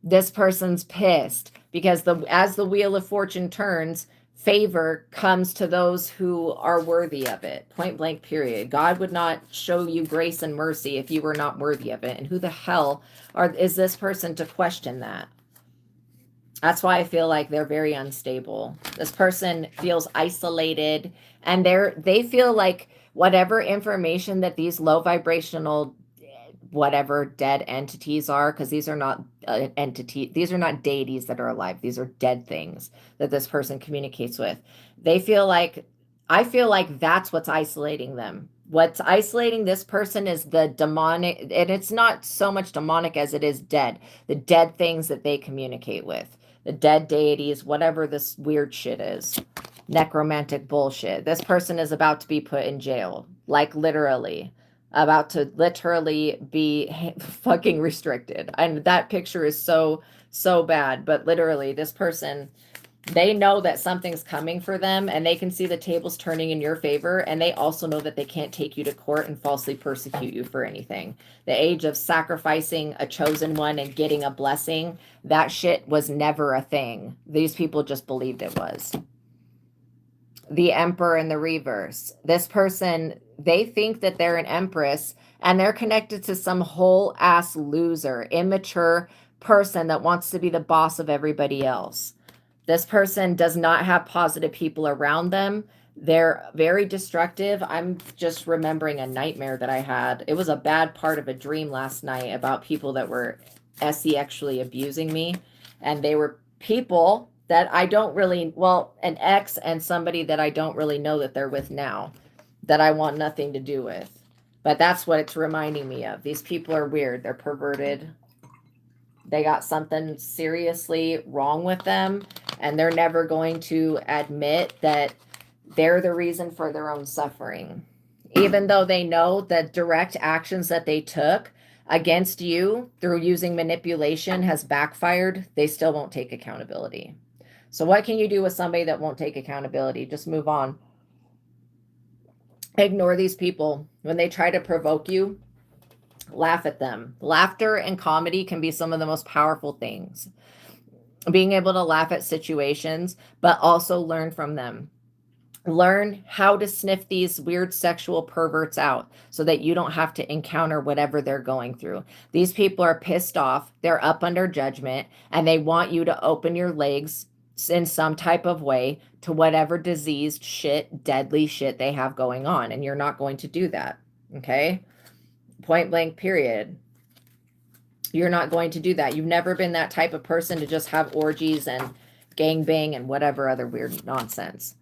This person's pissed because as the Wheel of Fortune turns, favor comes to those who are worthy of it. Point blank, period. God would not show you grace and mercy if you were not worthy of it. And who the hell is this person to question that? That's why I feel like they're very unstable. This person feels isolated, and they feel like whatever information that these low vibrational, whatever dead entities are, because these are not these are not deities that are alive. These are dead things that this person communicates with. I feel like that's what's isolating them. What's isolating this person is the demonic, and it's not so much demonic as it is dead. The dead things that they communicate with. The dead deities, whatever this weird shit is. Necromantic bullshit. This person is about to be put in jail. Like literally. About to literally be fucking restricted. And that picture is so bad. But literally, this person, they know that something's coming for them, and they can see the tables turning in your favor, and they also know that they can't take you to court and falsely persecute you for anything. The age of sacrificing a chosen one and getting a blessing, that shit was never a thing. These people just believed it was. The Emperor in the reverse. This person, they think that they're an empress, and they're connected to some whole ass loser, immature person that wants to be the boss of everybody else. This person does not have positive people around them. They're very destructive. I'm just remembering a nightmare that I had. It was a bad part of a dream last night about people that were sexually abusing me. And they were people that I don't really, well, an ex and somebody that I don't really know that they're with now, that I want nothing to do with. But that's what it's reminding me of. These people are weird. They're perverted. They got something seriously wrong with them, and they're never going to admit that they're the reason for their own suffering. Even though they know that direct actions that they took against you through using manipulation has backfired, they still won't take accountability. So what can you do with somebody that won't take accountability? Just move on. Ignore these people. When they try to provoke you, laugh at them. Laughter and comedy can be some of the most powerful things. Being able to laugh at situations, but also learn from them. Learn how to sniff these weird sexual perverts out so that you don't have to encounter whatever they're going through. These people are pissed off. They're up under judgment, and they want you to open your legs in some type of way to whatever diseased shit, deadly shit they have going on. And you're not going to do that. Okay? Point blank, period. You're not going to do that. You've never been that type of person to just have orgies and gangbang and whatever other weird nonsense.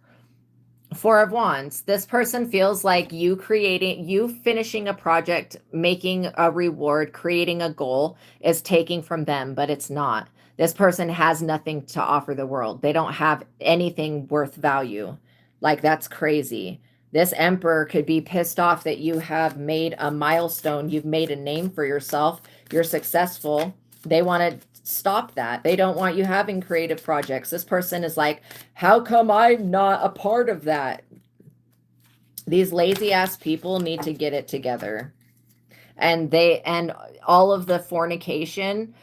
Four of Wands. This person feels like you finishing a project, making a reward, creating a goal is taking from them, but it's not. This person has nothing to offer the world. They don't have anything worth value. Like, that's crazy. This Emperor could be pissed off that you have made a milestone. You've made a name for yourself. You're successful. They want to stop that. They don't want you having creative projects. This person is like, how come I'm not a part of that? These lazy ass people need to get it together. And all of the fornication,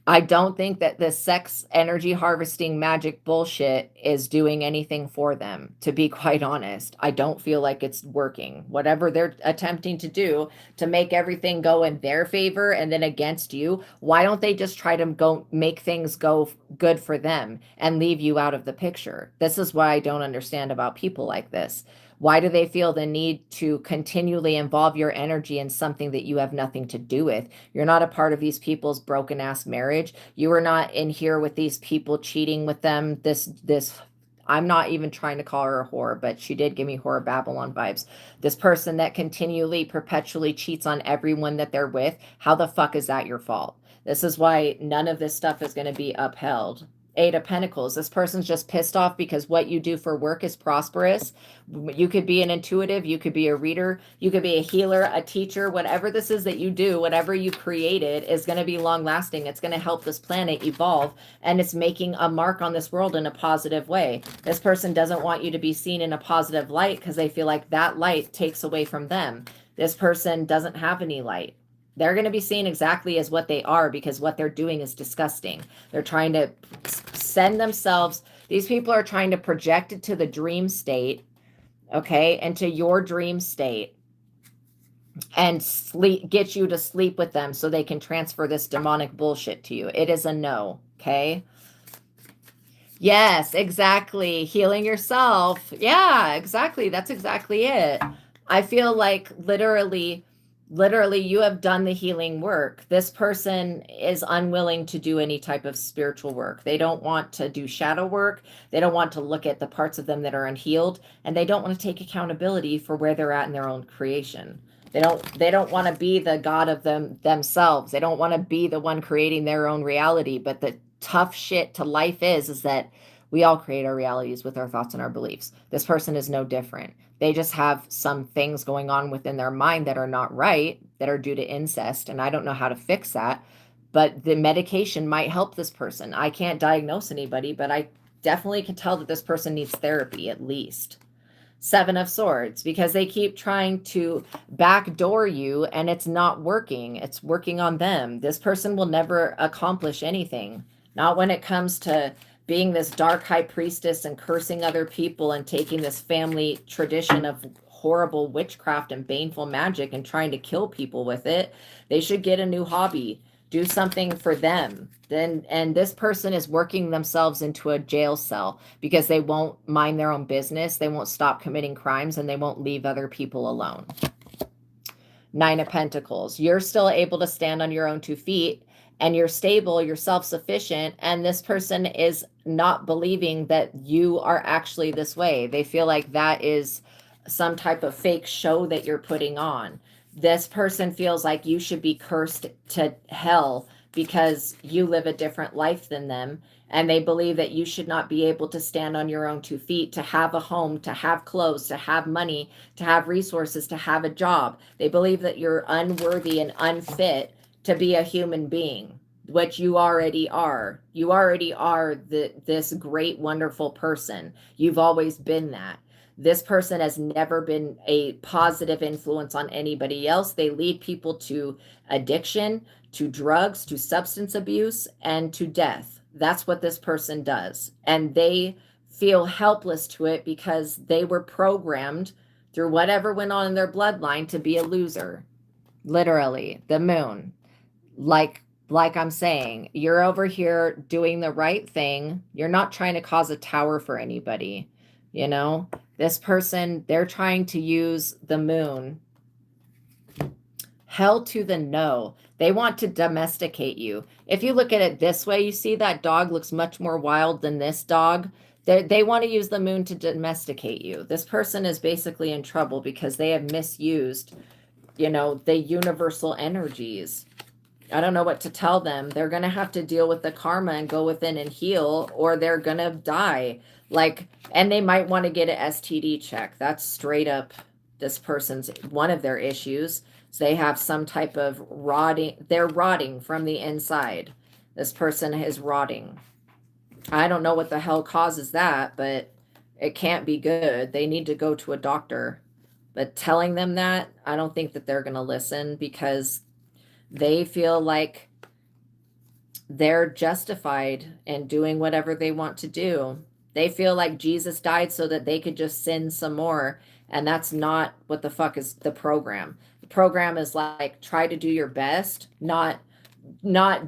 I don't think that the sex energy harvesting magic bullshit is doing anything for them, to be quite honest. I don't feel like it's working. Whatever they're attempting to do to make everything go in their favor and then against you, why don't they just try to go make things go good for them and leave you out of the picture? This is what I don't understand about people like this. Why do they feel the need to continually involve your energy in something that you have nothing to do with? You're not a part of these people's broken ass marriage. You are not in here with these people cheating with them. I'm not even trying to call her a whore, but she did give me whore Babylon vibes. This person that continually, perpetually cheats on everyone that they're with, how the fuck is that your fault? This is why none of this stuff is going to be upheld. Eight of Pentacles. This person's just pissed off because what you do for work is prosperous. You could be an intuitive. You could be a reader. You could be a healer, a teacher. Whatever this is that you do, whatever you created is going to be long lasting. It's going to help this planet evolve, and it's making a mark on this world in a positive way. This person doesn't want you to be seen in a positive light because they feel like that light takes away from them. This person doesn't have any light. They're going to be seen exactly as what they are because what they're doing is disgusting. They're trying to send themselves, these people are trying to project it to the dream state, okay, into your dream state and get you to sleep with them so they can transfer this demonic bullshit to you. It is a no, okay? Yes, exactly. Healing yourself. Yeah, exactly. That's exactly it. I feel like literally you have done the healing work. This person is unwilling to do any type of spiritual work. They don't want to do shadow work. They don't want to look at the parts of them that are unhealed, and they don't want to take accountability for where they're at in their own creation. They don't want to be the god of themselves. They don't want to be the one creating their own reality. But the tough shit to life is that we all create our realities with our thoughts and our beliefs. This person is no different. They just have some things going on within their mind that are not right, that are due to incest, and I don't know how to fix that, but the medication might help this person. I can't diagnose anybody, but I definitely can tell that this person needs therapy at least. Seven of Swords, because they keep trying to backdoor you and it's not working. It's working on them. This person will never accomplish anything, not when it comes to being this dark high priestess and cursing other people and taking this family tradition of horrible witchcraft and baneful magic and trying to kill people with it. They should get a new hobby. Do something for them. And this person is working themselves into a jail cell because they won't mind their own business, they won't stop committing crimes, and they won't leave other people alone. Nine of Pentacles. You're still able to stand on your own 2 feet, and you're stable, you're self-sufficient, and this person is not believing that you are actually this way. They feel like that is some type of fake show that you're putting on. This person feels like you should be cursed to hell because you live a different life than them, and they believe that you should not be able to stand on your own 2 feet, to have a home, to have clothes, to have money, to have resources, to have a job. They believe that you're unworthy and unfit to be a human being, which you already are. You already are this great, wonderful person. You've always been that. This person has never been a positive influence on anybody else. They lead people to addiction, to drugs, to substance abuse, and to death. That's what this person does. And they feel helpless to it because they were programmed through whatever went on in their bloodline to be a loser. Literally, the moon. Like I'm saying, you're over here doing the right thing. You're not trying to cause a tower for anybody. You know, this person, they're trying to use the moon. Hell to the no. They want to domesticate you. If you look at it this way, you see that dog looks much more wild than this dog. They want to use the moon to domesticate you. This person is basically in trouble because they have misused, you know, the universal energies. I don't know what to tell them. They're going to have to deal with the karma and go within and heal, or they're going to die. Like, and they might want to get an STD check. That's straight up this person's, one of their issues. So they have some type of rotting. They're rotting from the inside. This person is rotting. I don't know what the hell causes that, but it can't be good. They need to go to a doctor. But telling them that, I don't think that they're going to listen because they feel like they're justified in doing whatever they want to do. They feel like Jesus died so that they could just sin some more. And that's not what the fuck is the program. The program is like, try to do your best, not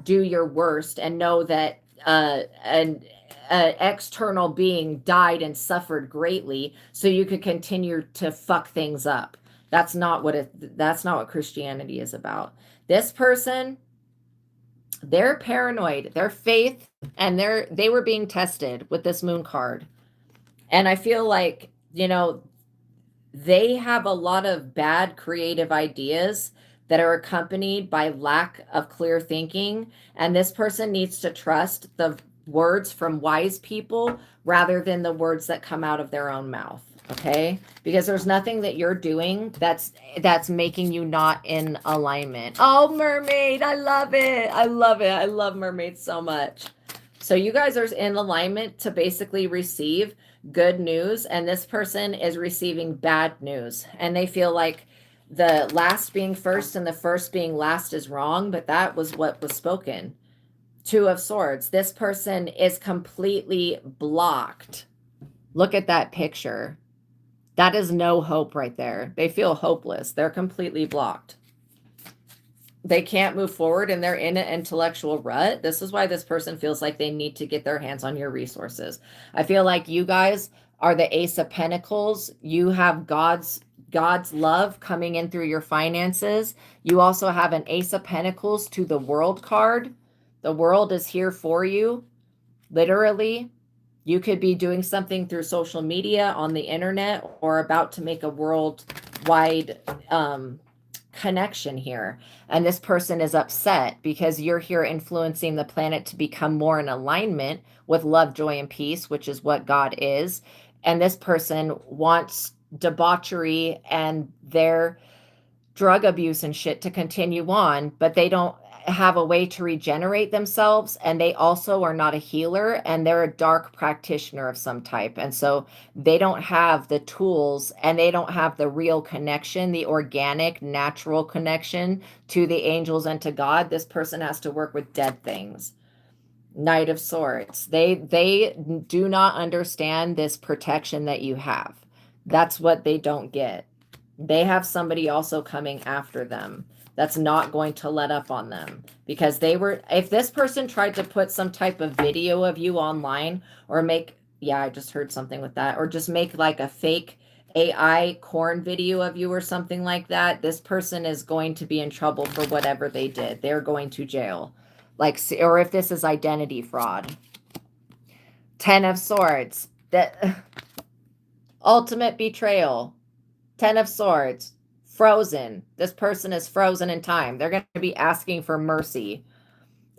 do your worst, and know that an external being died and suffered greatly so you could continue to fuck things up. That's not what Christianity is about. This person, they're paranoid, their faith, and they were being tested with this moon card. And I feel like, you know, they have a lot of bad creative ideas that are accompanied by lack of clear thinking. And this person needs to trust the words from wise people rather than the words that come out of their own mouth. Okay, because there's nothing that you're doing that's making you not in alignment. Oh, mermaid, I love it. I love it. I love mermaids so much. So you guys are in alignment to basically receive good news, and this person is receiving bad news, and they feel like the last being first and the first being last is wrong, but that was what was spoken. Two of Swords. This person is completely blocked. Look at that picture. That is no hope right there. They feel hopeless. They're completely blocked. They can't move forward and they're in an intellectual rut. This is why this person feels like they need to get their hands on your resources. I feel like you guys are the Ace of Pentacles. You have God's love coming in through your finances. You also have an Ace of Pentacles to the World card. The world is here for you, literally. You could be doing something through social media, on the internet, or about to make a worldwide connection here. And this person is upset because you're here influencing the planet to become more in alignment with love, joy, and peace, which is what God is. And this person wants debauchery and their drug abuse and shit to continue on, but they don't have a way to regenerate themselves, and they also are not a healer, and they're a dark practitioner of some type, and so they don't have the tools and they don't have the real connection, the organic natural connection to the angels and to God. This person has to work with dead things. Knight of Swords. They do not understand this protection that you have. That's what they don't get. They have somebody also coming after them. that's not going to let up on them, because they were, if this person tried to put some type of video of you online, or make, yeah, I just heard something with that, or just make like a fake AI corn video of you or something like that, this person is going to be in trouble for whatever they did. They're going to jail. Like, or if this is identity fraud. 10 of Swords, that ultimate betrayal. 10 of Swords, frozen. This person is frozen in time. They're going to be asking for mercy.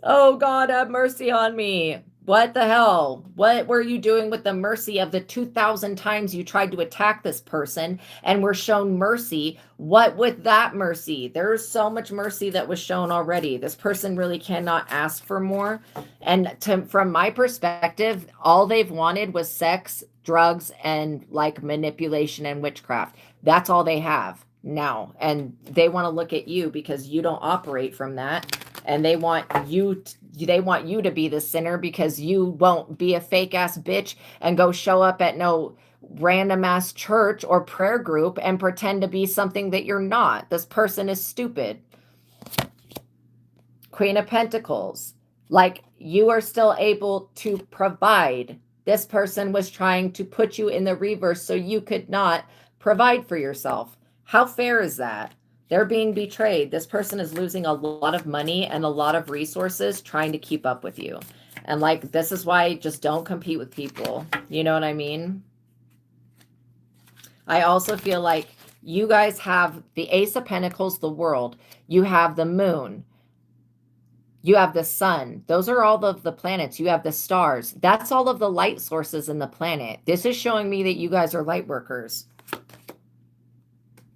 Oh God, have mercy on me. What the hell? What were you doing with the mercy of the 2,000 times you tried to attack this person and were shown mercy? What with that mercy? There's so much mercy that was shown already. This person really cannot ask for more. And from my perspective, all they've wanted was sex, drugs, and like manipulation and witchcraft. That's all they have now. And they want to look at you because you don't operate from that. And they want you to be the sinner because you won't be a fake ass bitch and go show up at no random ass church or prayer group and pretend to be something that you're not. This person is stupid. Queen of Pentacles. Like, you are still able to provide. This person was trying to put you in the reverse so you could not provide for yourself. How fair is that? They're being betrayed. This person is losing a lot of money and a lot of resources trying to keep up with you. And like, this is why just don't compete with people. You know what I mean? I also feel like you guys have the Ace of Pentacles, the World. You have the Moon. You have the Sun. Those are all of the planets. You have the stars. That's all of the light sources in the planet. This is showing me that you guys are light workers.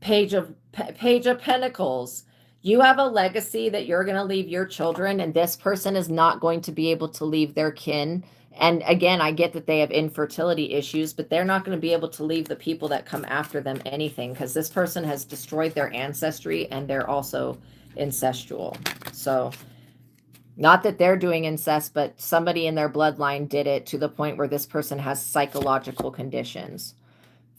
Page of Pentacles. You have a legacy that you're going to leave your children, and this person is not going to be able to leave their kin. And again, I get that they have infertility issues, but they're not going to be able to leave the people that come after them anything, because this person has destroyed their ancestry and they're also incestual. So not that they're doing incest, but somebody in their bloodline did it to the point where this person has psychological conditions.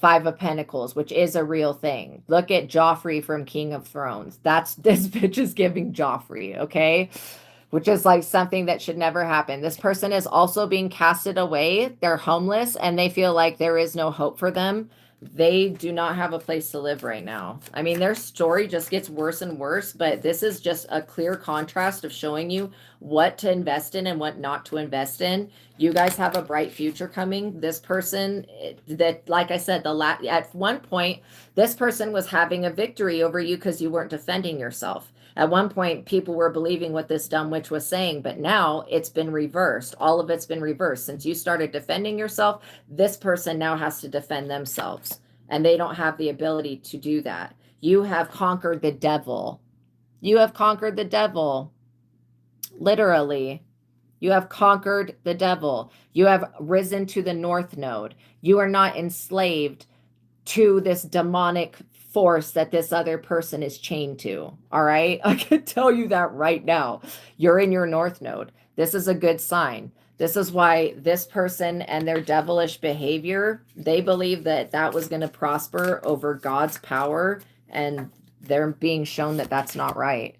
5 of Pentacles, which is a real thing. Look at Joffrey from King of Thrones. This bitch is giving Joffrey, okay? Which is like something that should never happen. This person is also being casted away. They're homeless and they feel like there is no hope for them. They do not have a place to live right now. I mean, their story just gets worse and worse, but this is just a clear contrast of showing you what to invest in and what not to invest in. You guys have a bright future coming. This person that, like I said, at one point, this person was having a victory over you because you weren't defending yourself. At one point, people were believing what this dumb witch was saying, but now it's been reversed. All of it's been reversed. Since you started defending yourself, this person now has to defend themselves, and they don't have the ability to do that. You have conquered the devil. You have conquered the devil. Literally. You have conquered the devil. You have risen to the North Node. You are not enslaved to this demonic force that this other person is chained to. All right. I can tell you that right now. You're in your North Node. This is a good sign. This is why this person and their devilish behavior, they believe that that was going to prosper over God's power. And they're being shown that that's not right.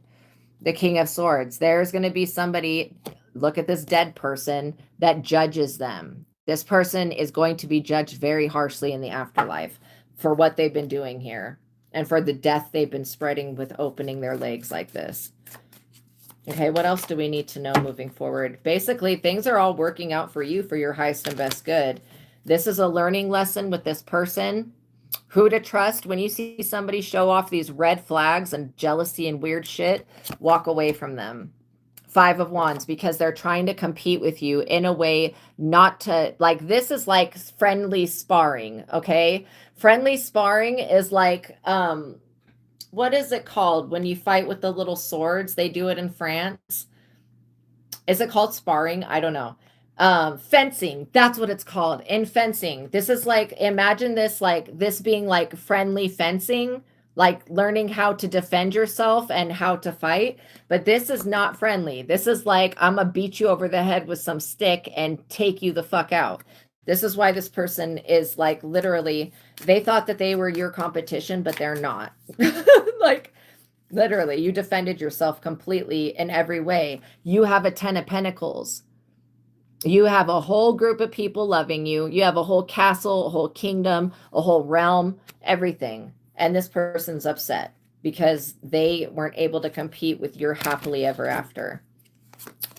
The King of Swords. There's going to be somebody, look at this dead person, that judges them. This person is going to be judged very harshly in the afterlife for what they've been doing here and for the death they've been spreading with opening their legs like this. Okay, what else do we need to know moving forward? Basically, things are all working out for you for your highest and best good. This is a learning lesson with this person. Who to trust. When you see somebody show off these red flags and jealousy and weird shit, walk away from them. 5 of Wands, because they're trying to compete with you in a way not to, like, this is like friendly sparring, okay? Friendly sparring is like, what is it called when you fight with the little swords? They do it in France. Is it called sparring? I don't know. Fencing, that's what it's called. In fencing, this is like, imagine this, like this being like friendly fencing, like learning how to defend yourself and how to fight. But this is not friendly. This is like, I'm gonna beat you over the head with some stick and take you the fuck out. This is why this person is like, literally, they thought that they were your competition, but they're not. Like, Literally, you defended yourself completely in every way. You have a 10 of Pentacles. You have a whole group of people loving you. You have a whole castle, a whole kingdom, a whole realm, everything. And this person's upset because they weren't able to compete with your happily ever after.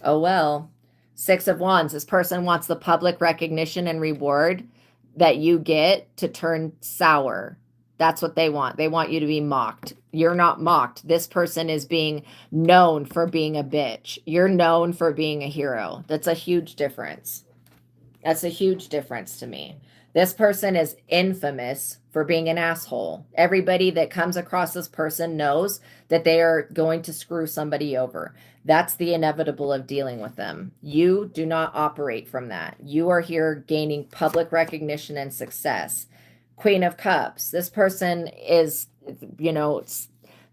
Oh, well. 6 of Wands. This person wants the public recognition and reward that you get to turn sour. That's what they want. They want you to be mocked. You're not mocked. This person is being known for being a bitch. You're known for being a hero. That's a huge difference. That's a huge difference to me. This person is infamous for being an asshole. Everybody that comes across this person knows that they are going to screw somebody over. That's the inevitable of dealing with them. You do not operate from that. You are here gaining public recognition and success. Queen of Cups. This person is,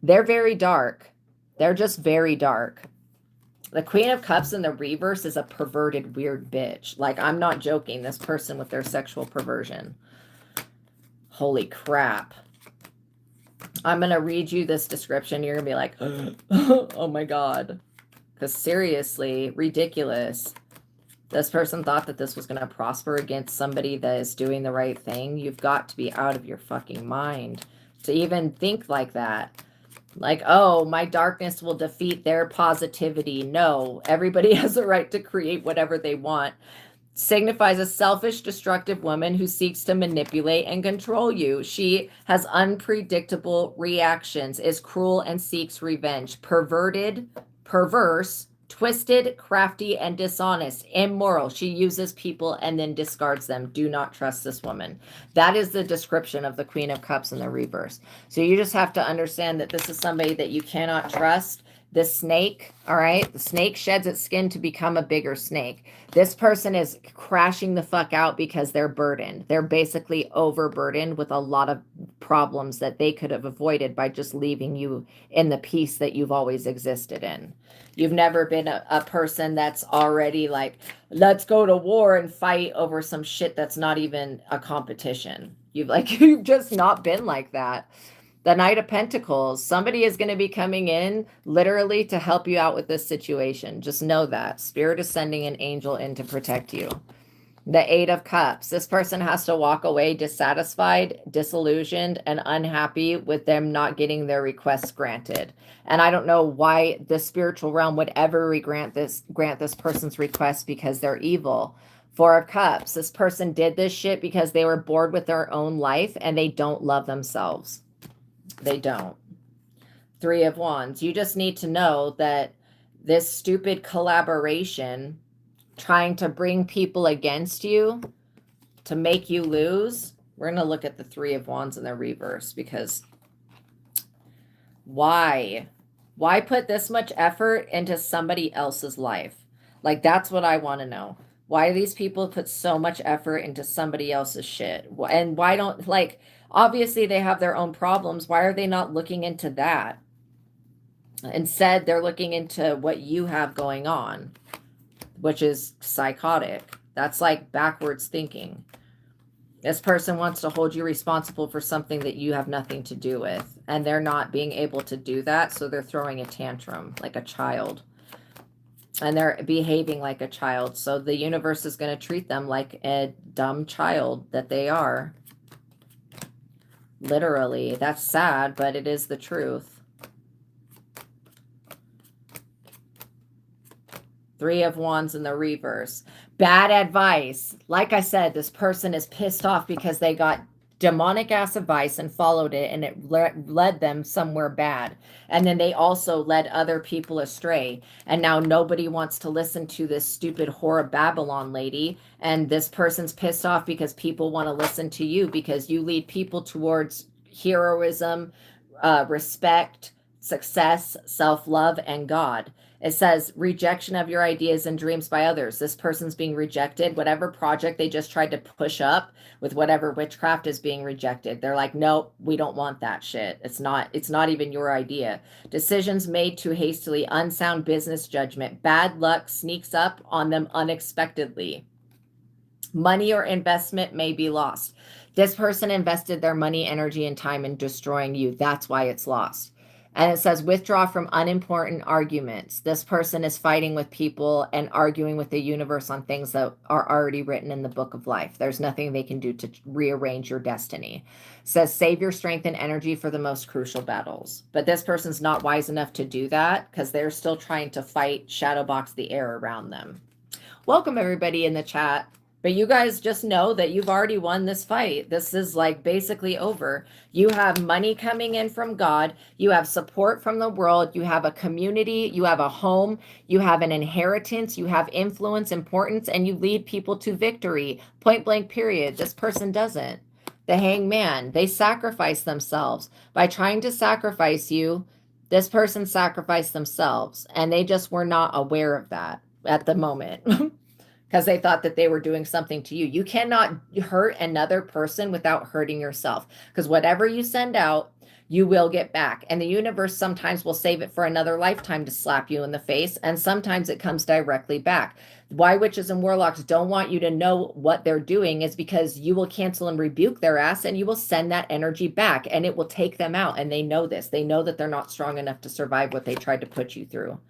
they're very dark. They're just very dark. The Queen of Cups in the reverse is a perverted, weird bitch. Like, I'm not joking. This person with their sexual perversion. Holy crap. I'm going to read you this description. You're going to be like, oh my God. Because seriously, ridiculous. This person thought that this was going to prosper against somebody that is doing the right thing. You've got to be out of your fucking mind to even think like that. Like, oh, my darkness will defeat their positivity. No, everybody has a right to create whatever they want. Signifies a selfish, destructive woman who seeks to manipulate and control you. She has unpredictable reactions, is cruel and seeks revenge. Perverted, perverse, twisted, crafty, and dishonest, immoral. She uses people and then discards them. Do not trust this woman. That is the description of the Queen of Cups in the reverse. So you just have to understand that this is somebody that you cannot trust. The snake, all right? The snake sheds its skin to become a bigger snake. This person is crashing the fuck out because they're burdened. They're basically overburdened with a lot of problems that they could have avoided by just leaving you in the peace that you've always existed in. You've never been a person that's already like, let's go to war and fight over some shit that's not even a competition. You've just not been like that. The Knight of Pentacles, somebody is going to be coming in literally to help you out with this situation. Just know that. Spirit is sending an angel in to protect you. The 8 of Cups, this person has to walk away dissatisfied, disillusioned, and unhappy with them not getting their requests granted. And I don't know why the spiritual realm would ever grant this person's request, because they're evil. 4 of Cups, this person did this shit because they were bored with their own life and they don't love themselves. They don't. 3 of Wands, you just need to know that this stupid collaboration trying to bring people against you to make you lose. We're going to look at the 3 of Wands in the reverse, because why put this much effort into somebody else's life? Like, that's what I want to know. Why do these people put so much effort into somebody else's shit? And why don't, like, obviously they have their own problems. Why are they not looking into that? Instead, they're looking into what you have going on, which is psychotic. That's like backwards thinking. This person wants to hold you responsible for something that you have nothing to do with, and they're not being able to do that, so they're throwing a tantrum like a child. And they're behaving like a child, so the universe is going to treat them like a dumb child that they are. Literally. That's sad, but it is the truth. 3 of Wands in the reverse. Bad advice. Like I said, this person is pissed off because they got demonic ass advice and followed it, and it led them somewhere bad. And then they also led other people astray. And now nobody wants to listen to this stupid whore of Babylon lady. And this person's pissed off because people want to listen to you, because you lead people towards heroism, respect, success, self-love, and God. It says rejection of your ideas and dreams by others. This person's being rejected. Whatever project they just tried to push up with whatever witchcraft is being rejected. They're like, nope, we don't want that shit. It's not even your idea. Decisions made too hastily, unsound business judgment. Bad luck sneaks up on them unexpectedly. Money or investment may be lost. This person invested their money, energy, and time in destroying you. That's why it's lost. And it says, withdraw from unimportant arguments. This person is fighting with people and arguing with the universe on things that are already written in the book of life. There's nothing they can do to rearrange your destiny. It says, save your strength and energy for the most crucial battles. But this person's not wise enough to do that because they're still trying to fight, shadow box the air around them. Welcome everybody in the chat. But you guys just know that you've already won this fight. This is like basically over. You have money coming in from God. You have support from the world. You have a community. You have a home. You have an inheritance. You have influence, importance, and you lead people to victory. Point blank, period. This person doesn't. The hangman, they sacrifice themselves. By trying to sacrifice you, this person sacrificed themselves. And they just were not aware of that at the moment. Because they thought that they were doing something to you. You cannot hurt another person without hurting yourself. Because whatever you send out, you will get back. And the universe sometimes will save it for another lifetime to slap you in the face. And sometimes it comes directly back. Why witches and warlocks don't want you to know what they're doing is because you will cancel and rebuke their ass and you will send that energy back and it will take them out. And they know this. They know that they're not strong enough to survive what they tried to put you through.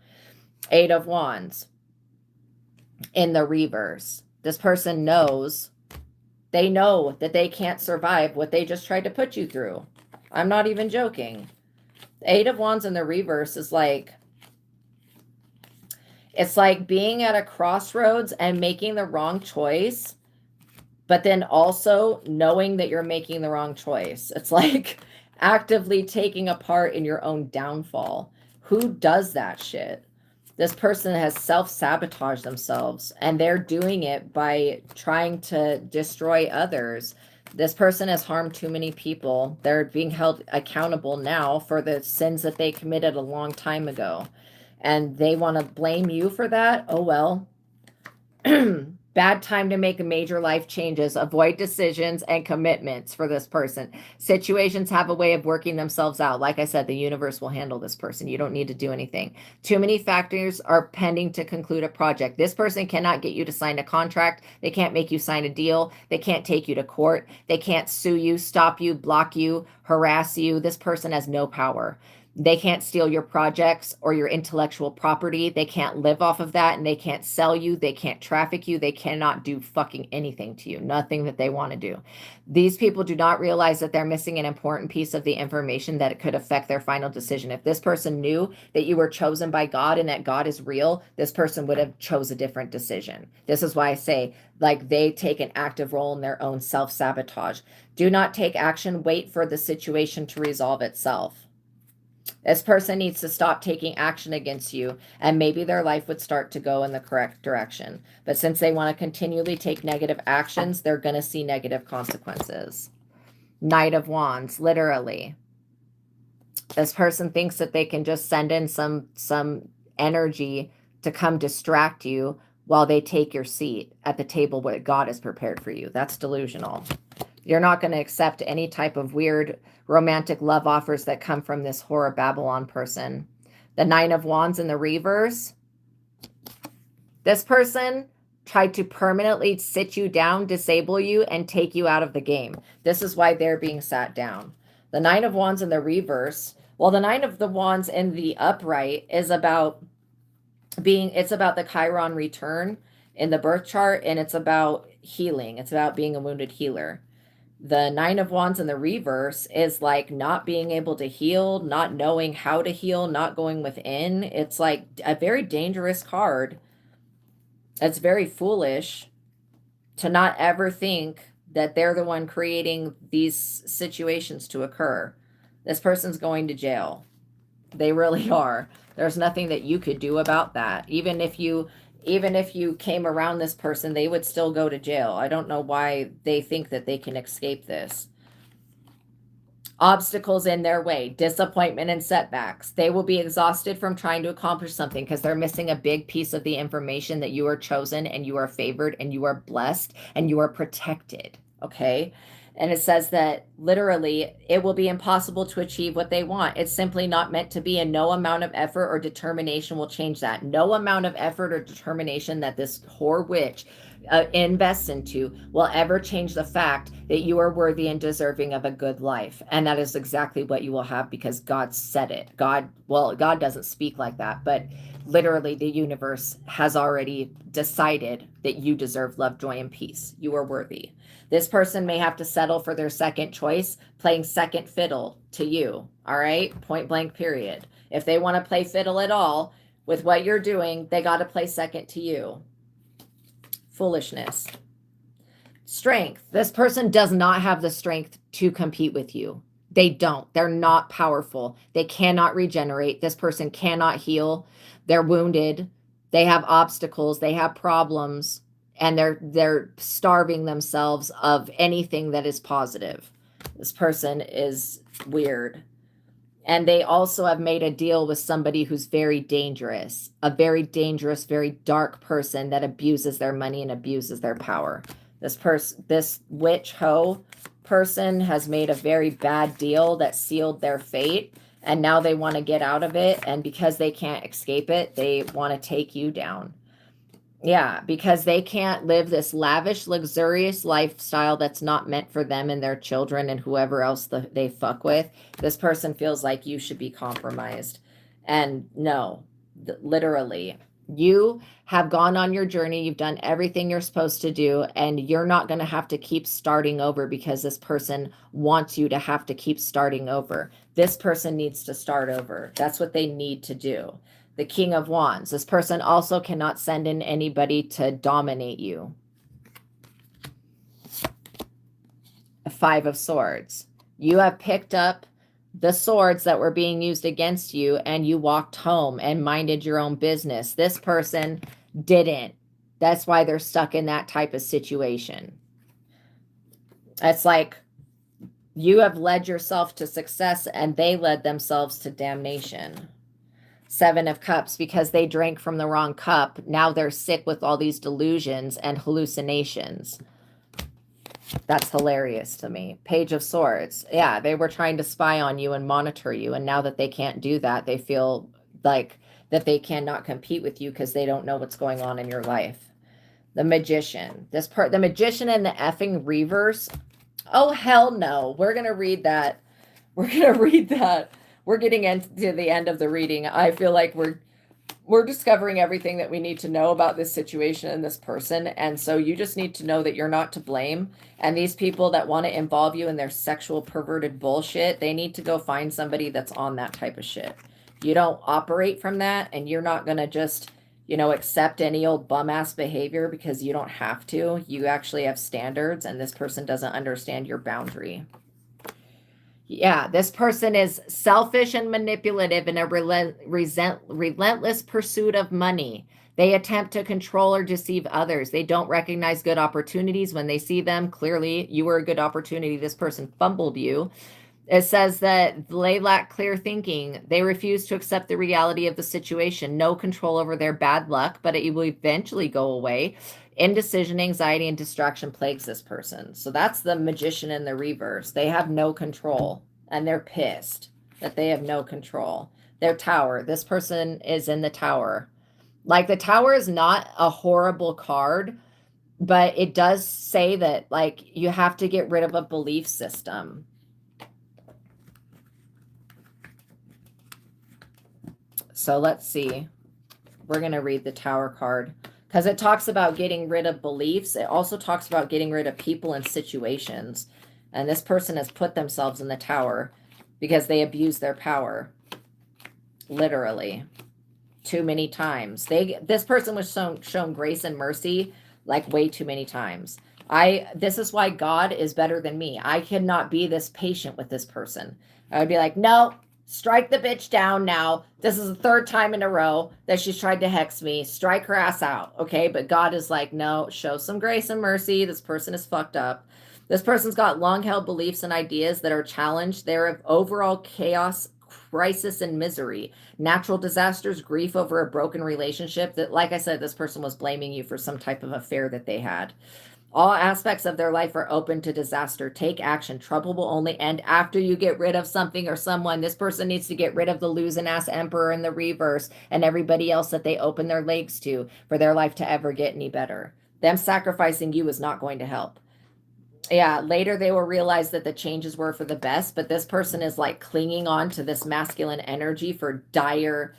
8 of Wands. In the reverse, this person knows, they know that they can't survive what they just tried to put you through. I'm not even joking. The 8 of Wands in the reverse is like, it's like being at a crossroads and making the wrong choice, but then also knowing that you're making the wrong choice. It's like actively taking a part in your own downfall. Who does that shit? This person has self-sabotaged themselves and they're doing it by trying to destroy others. This person has harmed too many people. They're being held accountable now for the sins that they committed a long time ago. And they want to blame you for that. Oh, well. Bad time to make major life changes. Avoid decisions and commitments for this person. Situations have a way of working themselves out. Like I said, the universe will handle this person. You don't need to do anything. Too many factors are pending to conclude a project. This person cannot get you to sign a contract. They can't make you sign a deal. They can't take you to court. They can't sue you, stop you, block you, harass you. This person has no power. They can't steal your projects or your intellectual property. They can't live off of that, and they can't sell you. They can't traffic you. They cannot do fucking anything to you. Nothing that they want to do. These people do not realize that they're missing an important piece of the information that it could affect their final decision. If this person knew that you were chosen by God and that God is real, this person would have chose a different decision. This is why I say, like, they take an active role in their own self-sabotage. Do not take action. Wait for the situation to resolve itself. This person needs to stop taking action against you, and maybe their life would start to go in the correct direction. But since they want to continually take negative actions, they're going to see negative consequences. Knight of Wands, literally. This person thinks that they can just send in some energy to come distract you while they take your seat at the table what God has prepared for you. That's delusional. You're not going to accept any type of weird romantic love offers that come from this whore of Babylon person. The 9 of Wands in the reverse. This person tried to permanently sit you down, disable you, and take you out of the game. This is why they're being sat down. The 9 of Wands in the reverse. Well, the 9 of the Wands in the upright is about it's about the Chiron return in the birth chart, and it's about healing. It's about being a wounded healer. The 9 of Wands in the reverse is like not being able to heal, not knowing how to heal, not going within. It's like a very dangerous card. It's very foolish to not ever think that they're the one creating these situations to occur. This person's going to jail. They really are. There's nothing that you could do about that. Even if you came around this person, they would still go to jail. I don't know why they think that they can escape this. Obstacles in their way, disappointment and setbacks. They will be exhausted from trying to accomplish something because they're missing a big piece of the information that you are chosen and you are favored and you are blessed and you are protected. Okay. And it says that literally it will be impossible to achieve what they want. It's simply not meant to be, and no amount of effort or determination will change that. No amount of effort or determination that this whore witch invest into will ever change the fact that you are worthy and deserving of a good life. And that is exactly what you will have, because God said it. God doesn't speak like that, but literally the universe has already decided that you deserve love, joy, and peace. You are worthy. This person may have to settle for their second choice, playing second fiddle to you. All right? Point blank, period. If they want to play fiddle at all with what you're doing, they got to play second to you. Foolishness. Strength. This person does not have the strength to compete with you. They don't. They're not powerful. They cannot regenerate. This person cannot heal. They're wounded. They have obstacles. They have problems. And they're starving themselves of anything that is positive. This person is weird. And they also have made a deal with somebody who's very dangerous, a very dangerous, very dark person that abuses their money and abuses their power. This witch hoe person has made a very bad deal that sealed their fate, and now they want to get out of it. And because they can't escape it, they want to take you down. Yeah, because they can't live this lavish, luxurious lifestyle that's not meant for them and their children and whoever else they fuck with. This person feels like you should be compromised. And no, literally, you have gone on your journey. You've done everything you're supposed to do, and you're not going to have to keep starting over because this person wants you to have to keep starting over. This person needs to start over. That's what they need to do. The King of Wands. This person also cannot send in anybody to dominate you. A Five of Swords. You have picked up the swords that were being used against you, and you walked home and minded your own business. This person didn't. That's why they're stuck in that type of situation. It's like you have led yourself to success, and they led themselves to damnation. Seven of Cups, because they drank from the wrong cup. Now they're sick with all these delusions and hallucinations. That's hilarious to me. Page of Swords. Yeah, they were trying to spy on you and monitor you. And now that they can't do that, they feel like that they cannot compete with you because they don't know what's going on in your life. The Magician. The Magician and the effing reverse. Oh, hell no. We're going to read that. We're going to read that. We're getting into the end of the reading. I feel like we're discovering everything that we need to know about this situation and this person. And so you just need to know that you're not to blame. And these people that want to involve you in their sexual perverted bullshit, they need to go find somebody that's on that type of shit. You don't operate from that, and you're not going to just, accept any old bum ass behavior because you don't have to. You actually have standards, and this person doesn't understand your boundary. Yeah, this person is selfish and manipulative in a relentless pursuit of money. They attempt to control or deceive others. They don't recognize good opportunities when they see them. Clearly, you were a good opportunity. This person fumbled you. It says that they lack clear thinking. They refuse to accept the reality of the situation. No control over their bad luck, but it will eventually go away. Indecision, anxiety, and distraction plagues this person. So that's the Magician in the reverse. They have no control, and they're pissed that they have no control. Their Tower. This person is in the Tower. Like, the Tower is not a horrible card, but it does say that, like, you have to get rid of a belief system. So let's see. We're going to read the Tower card, because it talks about getting rid of beliefs. It also talks about getting rid of people and situations. And this person has put themselves in the Tower because they abuse their power. Literally. Too many times. This person was shown grace and mercy like way too many times. This is why God is better than me. I cannot be this patient with this person. I would be like, no, strike the bitch down now. This is the third time in a row that she's tried to hex me. Strike her ass out, okay? But God is like, no, show some grace and mercy. This person is fucked up. This person's got long-held beliefs and ideas that are challenged. They're of overall chaos, crisis, and misery. Natural disasters, grief over a broken relationship. That, like I said, this person was blaming you for some type of affair that they had. All aspects of their life are open to disaster. Take action. Trouble will only end after you get rid of something or someone. This person needs to get rid of the losing ass emperor in the reverse and everybody else that they open their legs to for their life to ever get any better. Them sacrificing you is not going to help. Yeah, later they will realize that the changes were for the best, but this person is like clinging on to this masculine energy for dire,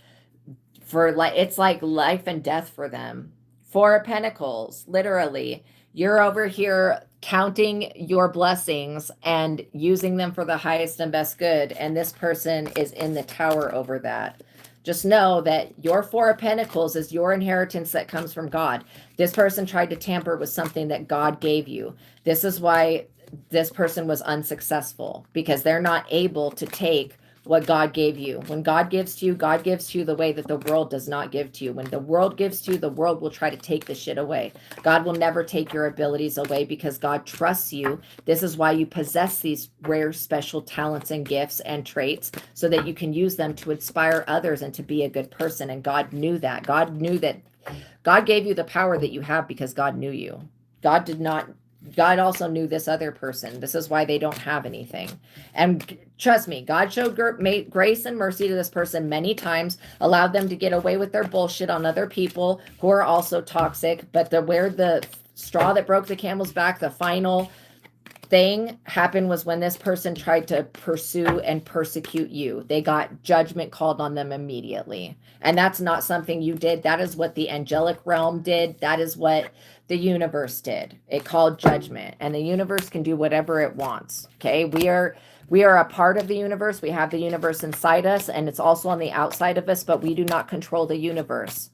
for like, it's like life and death for them. Four of Pentacles, literally. You're over here counting your blessings and using them for the highest and best good, and this person is in the tower over that. Just know that your Four of Pentacles is your inheritance that comes from God. This person tried to tamper with something that God gave you. This is why this person was unsuccessful, because they're not able to take what God gave you. When God gives to you, God gives to you the way that the world does not give to you. When the world gives to you, the world will try to take the shit away. God will never take your abilities away because God trusts you. This is why you possess these rare special talents and gifts and traits, so that you can use them to inspire others and to be a good person. And God knew that. God knew that. God gave you the power that you have because God knew you. God did not. God also knew this other person. This is why they don't have anything. And trust me, God showed grace and mercy to this person many times, allowed them to get away with their bullshit on other people who are also toxic. But where the straw that broke the camel's back, the final thing happened, was when this person tried to pursue and persecute you. They got judgment called on them immediately. And that's not something you did. That is what the angelic realm did. That is what the universe did. It called judgment, and the universe can do whatever it wants. Okay. We are a part of the universe. We have the universe inside us, and it's also on the outside of us, but we do not control the universe.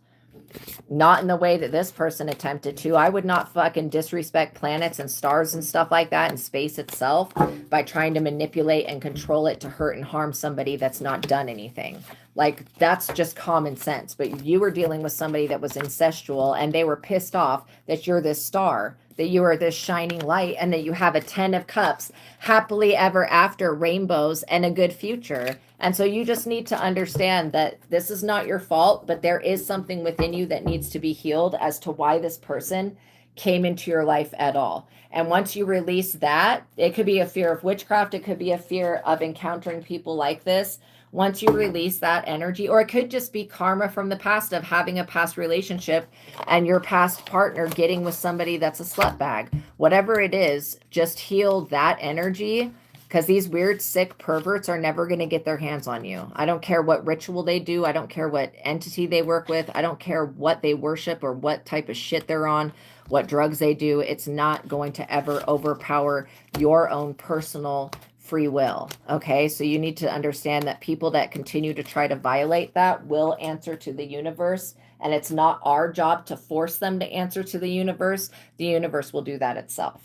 Not in the way that this person attempted to. I would not fucking disrespect planets and stars and stuff like that, and space itself, by trying to manipulate and control it to hurt and harm somebody that's not done anything. Like, that's just common sense. But you were dealing with somebody that was incestual, and they were pissed off that you're this star, that you are this shining light, and that you have a 10 of cups, happily ever after, rainbows, and a good future. And so you just need to understand that this is not your fault, but there is something within you that needs to be healed as to why this person came into your life at all. And once you release that, it could be a fear of witchcraft. It could be a fear of encountering people like this. Once you release that energy, or it could just be karma from the past of having a past relationship and your past partner getting with somebody that's a slut bag. Whatever it is, just heal that energy, because these weird, sick perverts are never going to get their hands on you. I don't care what ritual they do. I don't care what entity they work with. I don't care what they worship or what type of shit they're on, what drugs they do. It's not going to ever overpower your own personal free will. Okay, so you need to understand that people that continue to try to violate that will answer to the universe, and it's not our job to force them to answer to the universe. The universe will do that itself.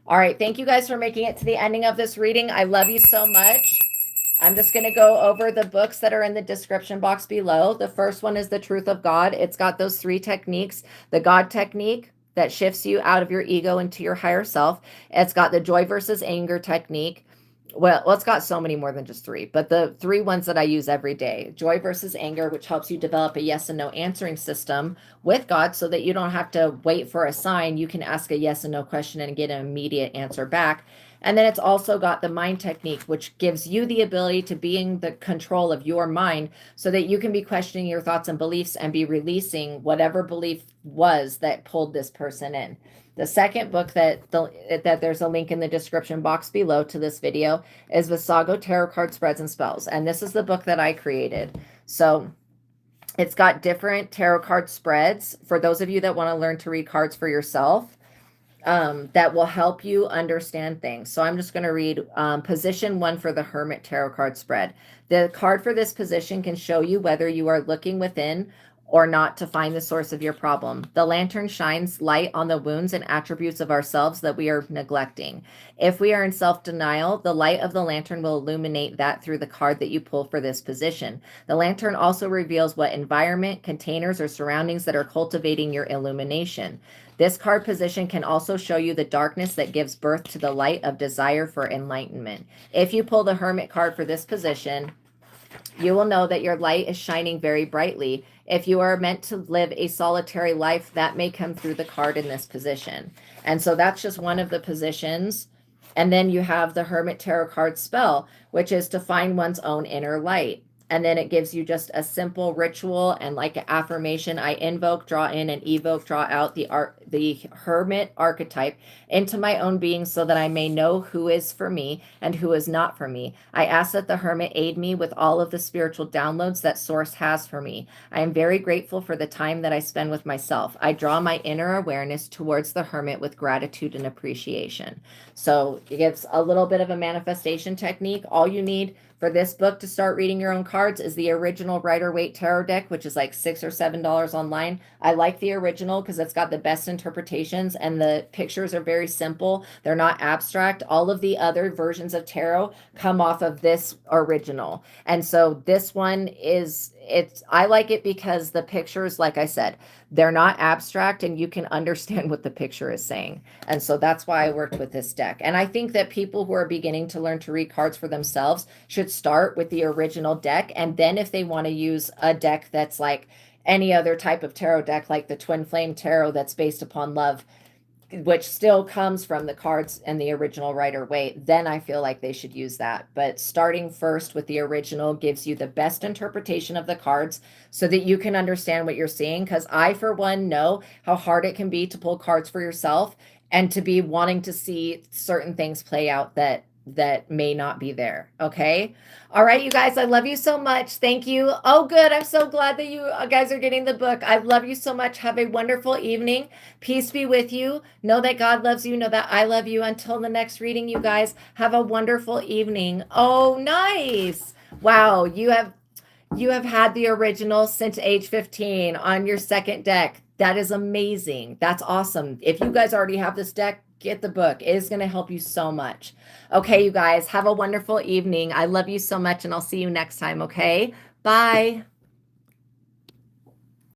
All right, thank you guys for making it to the ending of this reading. I love you so much. I'm just going to go over the books that are in the description box below. The first one is The Truth of God. It's got those 3 techniques. The God technique that shifts you out of your ego into your higher self. It's got the joy versus anger technique. Well, it's got so many more than just 3, but the 3 ones that I use every day: joy versus anger, which helps you develop a yes and no answering system with God, so that you don't have to wait for a sign. You can ask a yes and no question and get an immediate answer back. And then it's also got the mind technique, which gives you the ability to be in the control of your mind, so that you can be questioning your thoughts and beliefs and be releasing whatever belief was that pulled this person in. The second book that there's a link in the description box below to this video is Visago Tarot Card Spreads and Spells. And this is the book that I created. So it's got different tarot card spreads for those of you that want to learn to read cards for yourself, that will help you understand things. So I'm just going to read position 1 for the Hermit Tarot card spread. The card for this position can show you whether you are looking within or not to find the source of your problem. The lantern shines light on the wounds and attributes of ourselves that we are neglecting. If we are in self-denial, the light of the lantern will illuminate that through the card that you pull for this position. The lantern also reveals what environment, containers, or surroundings that are cultivating your illumination. This card position can also show you the darkness that gives birth to the light of desire for enlightenment. If you pull the Hermit card for this position, you will know that your light is shining very brightly. If you are meant to live a solitary life, that may come through the card in this position. And so that's just one of the positions. And then you have the Hermit Tarot card spell, which is to find one's own inner light. And then it gives you just a simple ritual and like an affirmation. I invoke, draw in, and evoke, draw out the hermit archetype into my own being so that I may know who is for me and who is not for me. I ask that the hermit aid me with all of the spiritual downloads that Source has for me. I am very grateful for the time that I spend with myself. I draw my inner awareness towards the hermit with gratitude and appreciation. So it gives a little bit of a manifestation technique. All you need for this book to start reading your own cards is the original Rider-Waite tarot deck, which is like $6 or $7 online. I like the original because it's got the best interpretations and the pictures are very simple. They're not abstract. All of the other versions of tarot come off of this original. And so this one I like it because the pictures, like I said, they're not abstract and you can understand what the picture is saying. And so that's why I worked with this deck. And I think that people who are beginning to learn to read cards for themselves should start with the original deck. And then if they want to use a deck that's like any other type of tarot deck, like the Twin Flame Tarot that's based upon love, which still comes from the cards and the original Rider-Waite, then I feel like they should use that. But starting first with the original gives you the best interpretation of the cards so that you can understand what you're seeing. Because I, for one, know how hard it can be to pull cards for yourself and to be wanting to see certain things play out that may not be there. Okay. All right, you guys, I love you so much. Thank you. Oh, good. I'm so glad that you guys are getting the book. I love you so much. Have a wonderful evening. Peace be with you. Know that God loves you. Know that I love you. Until the next reading, you guys have a wonderful evening. Oh, nice. Wow. You have had the original since age 15 on your second deck. That is amazing. That's awesome. If you guys already have this deck, get the book. It is going to help you so much. Okay, you guys, have a wonderful evening. I love you so much, and I'll see you next time, okay? Bye.